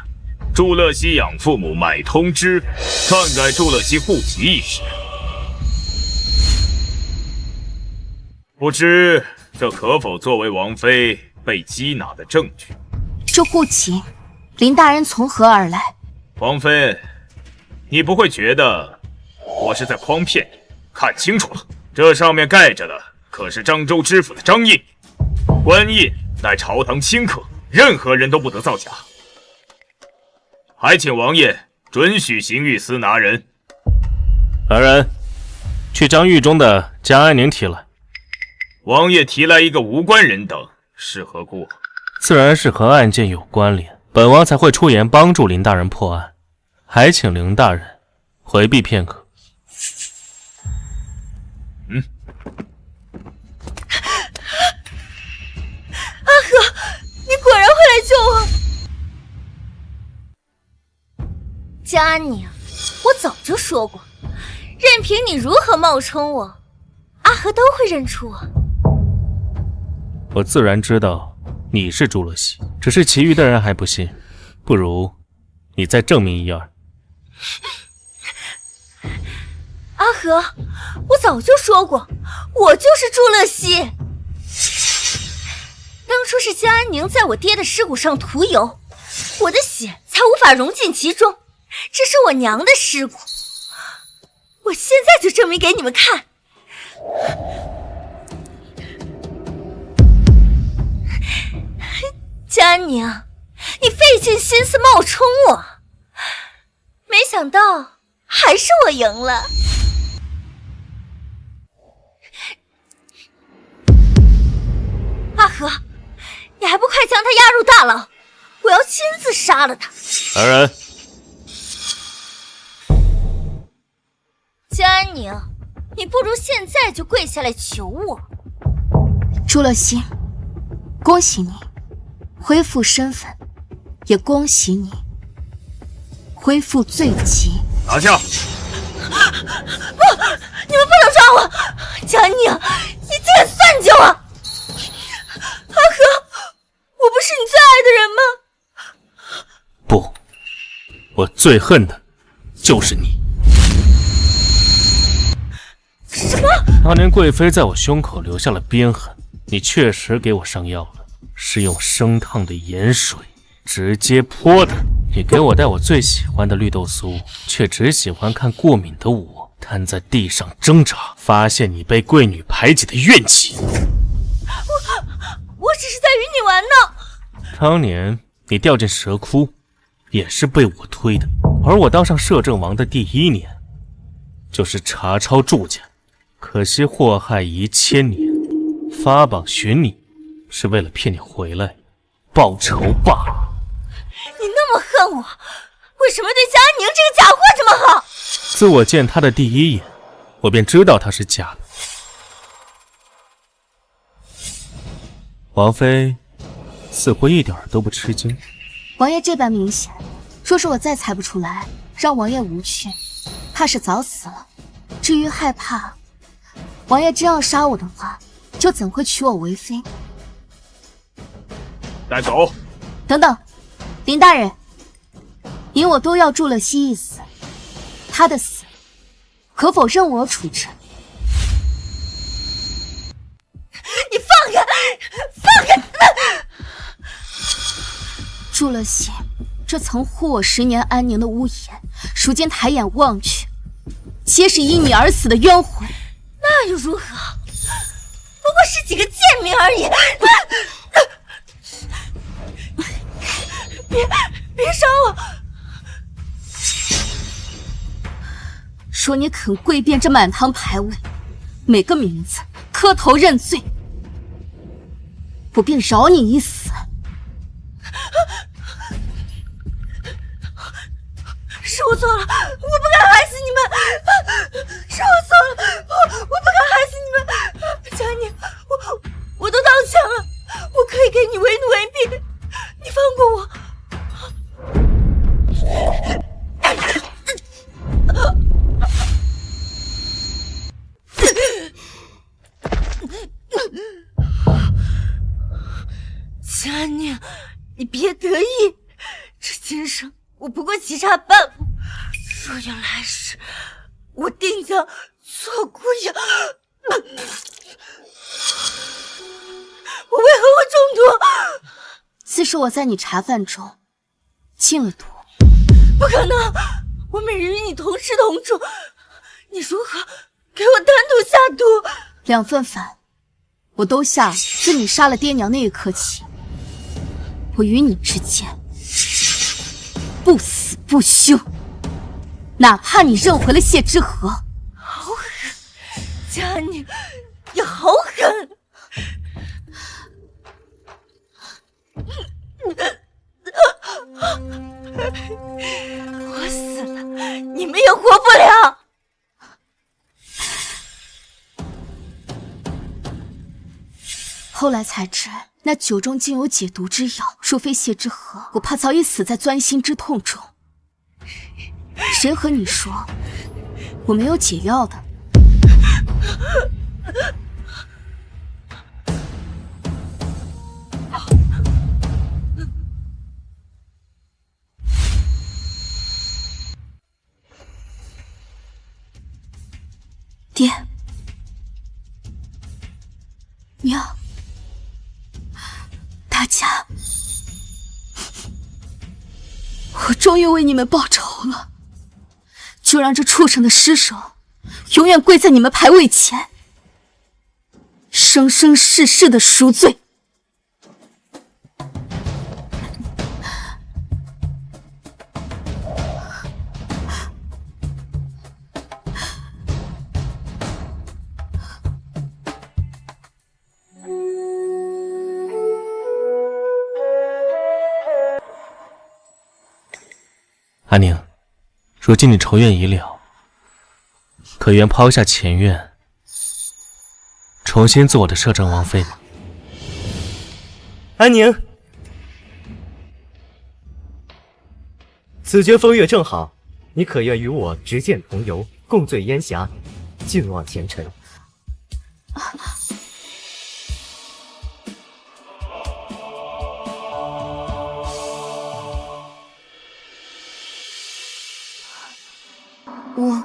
祝乐西养父母买通知篡改祝乐西户籍一事。不知这可否作为王妃被缉拿的证据？这户籍，林大人从何而来？王妃，你不会觉得我是在诓骗你？看清楚了，这上面盖着的可是漳州知府的章印，官印乃朝堂钦刻，任何人都不得造假。还请王爷准许刑狱司拿人。来人，去将狱中的江安宁提来。王爷提来一个无关人等，是何故？自然是和案件有关联，本王才会出言帮助林大人破案，还请林大人回避片刻。阿和，你果然会来救我。江安宁，我早就说过，任凭你如何冒充我，阿阿和都会认出我。我自然知道你是朱乐西，只是其余的人还不信。不如你再证明一二。阿和，我早就说过，我就是朱乐西。当初是江安宁在我爹的尸骨上涂油，我的血才无法融进其中。这是我娘的尸骨，我现在就证明给你们看。江安宁，你费尽心思冒充我，没想到还是我赢了。阿和，你还不快将他押入大牢！我要亲自杀了他。来人！江安宁，你不如现在就跪下来求我。朱乐西，恭喜你恢复身份，也恭喜你恢复罪级。拿下！不，你们不能抓我！江安宁，你竟然算计我！阿和，我不是你最爱的人吗？不，我最恨的就是你。什么？当年贵妃在我胸口留下了鞭痕，你确实给我上药了，是用生烫的盐水直接泼的。你给我带我最喜欢的绿豆酥，却只喜欢看过敏的我瘫在地上挣扎，发现你被贵女排挤的怨气。我只是在与你玩呢。当年你掉进蛇窟，也是被我推的，而我当上摄政王的第1年，就是查抄祝家，可惜祸害1000年，发榜寻你，是为了骗你回来报仇罢了。你那么恨我，为什么对江安宁这个假货这么好？自我见他的第1眼，我便知道他是假的。王妃似乎一点都不吃惊。王爷这般明显，若是我再猜不出来，让王爷无趣，怕是早死了。至于害怕，王爷真要杀我的话，就怎会娶我为妃？带走。等等，林大人，你我都要祝乐西一死，他的死可否任我处置？你放开，放开！祝乐西，这曾护我10年安宁的屋檐，如今抬眼望去，皆是因你而死的冤魂。那又如何？不过是几个贱民而已。别伤我！说你肯跪遍这满堂牌位，每个名字磕头认罪，我便饶你一死。是我错了，我不该害死你们。是我错了，我不该害死你们。江宁，我都道歉了，我可以给你为奴为婢，你放过我。江宁，你别得意，这今生我不过棋差半步，若有来世，我定将做姑养。我为何会中毒？自是我在你茶饭中进了毒。不可能，我每日与你同吃同住，你如何给我单独下毒？2份饭我都下了，自你杀了爹娘那一刻起，我与你之间不死不休，哪怕你认回了谢之河。好狠，佳宁，你好狠！我死了，你们也活不了。后来才知，那酒中竟有解毒之药，若非谢之河，我怕早已死在钻心之痛中。谁和你说我没有解药的？爹，娘，大家，我终于为你们报仇了！就让这畜生的尸首永远跪在你们牌位前，生生世世的赎罪！阿宁，如今你仇怨已了，可愿抛下前怨，重新做我的摄政王妃吗？安宁，此间风月正好，你可愿与我执剑同游，共醉烟霞，尽忘前尘？我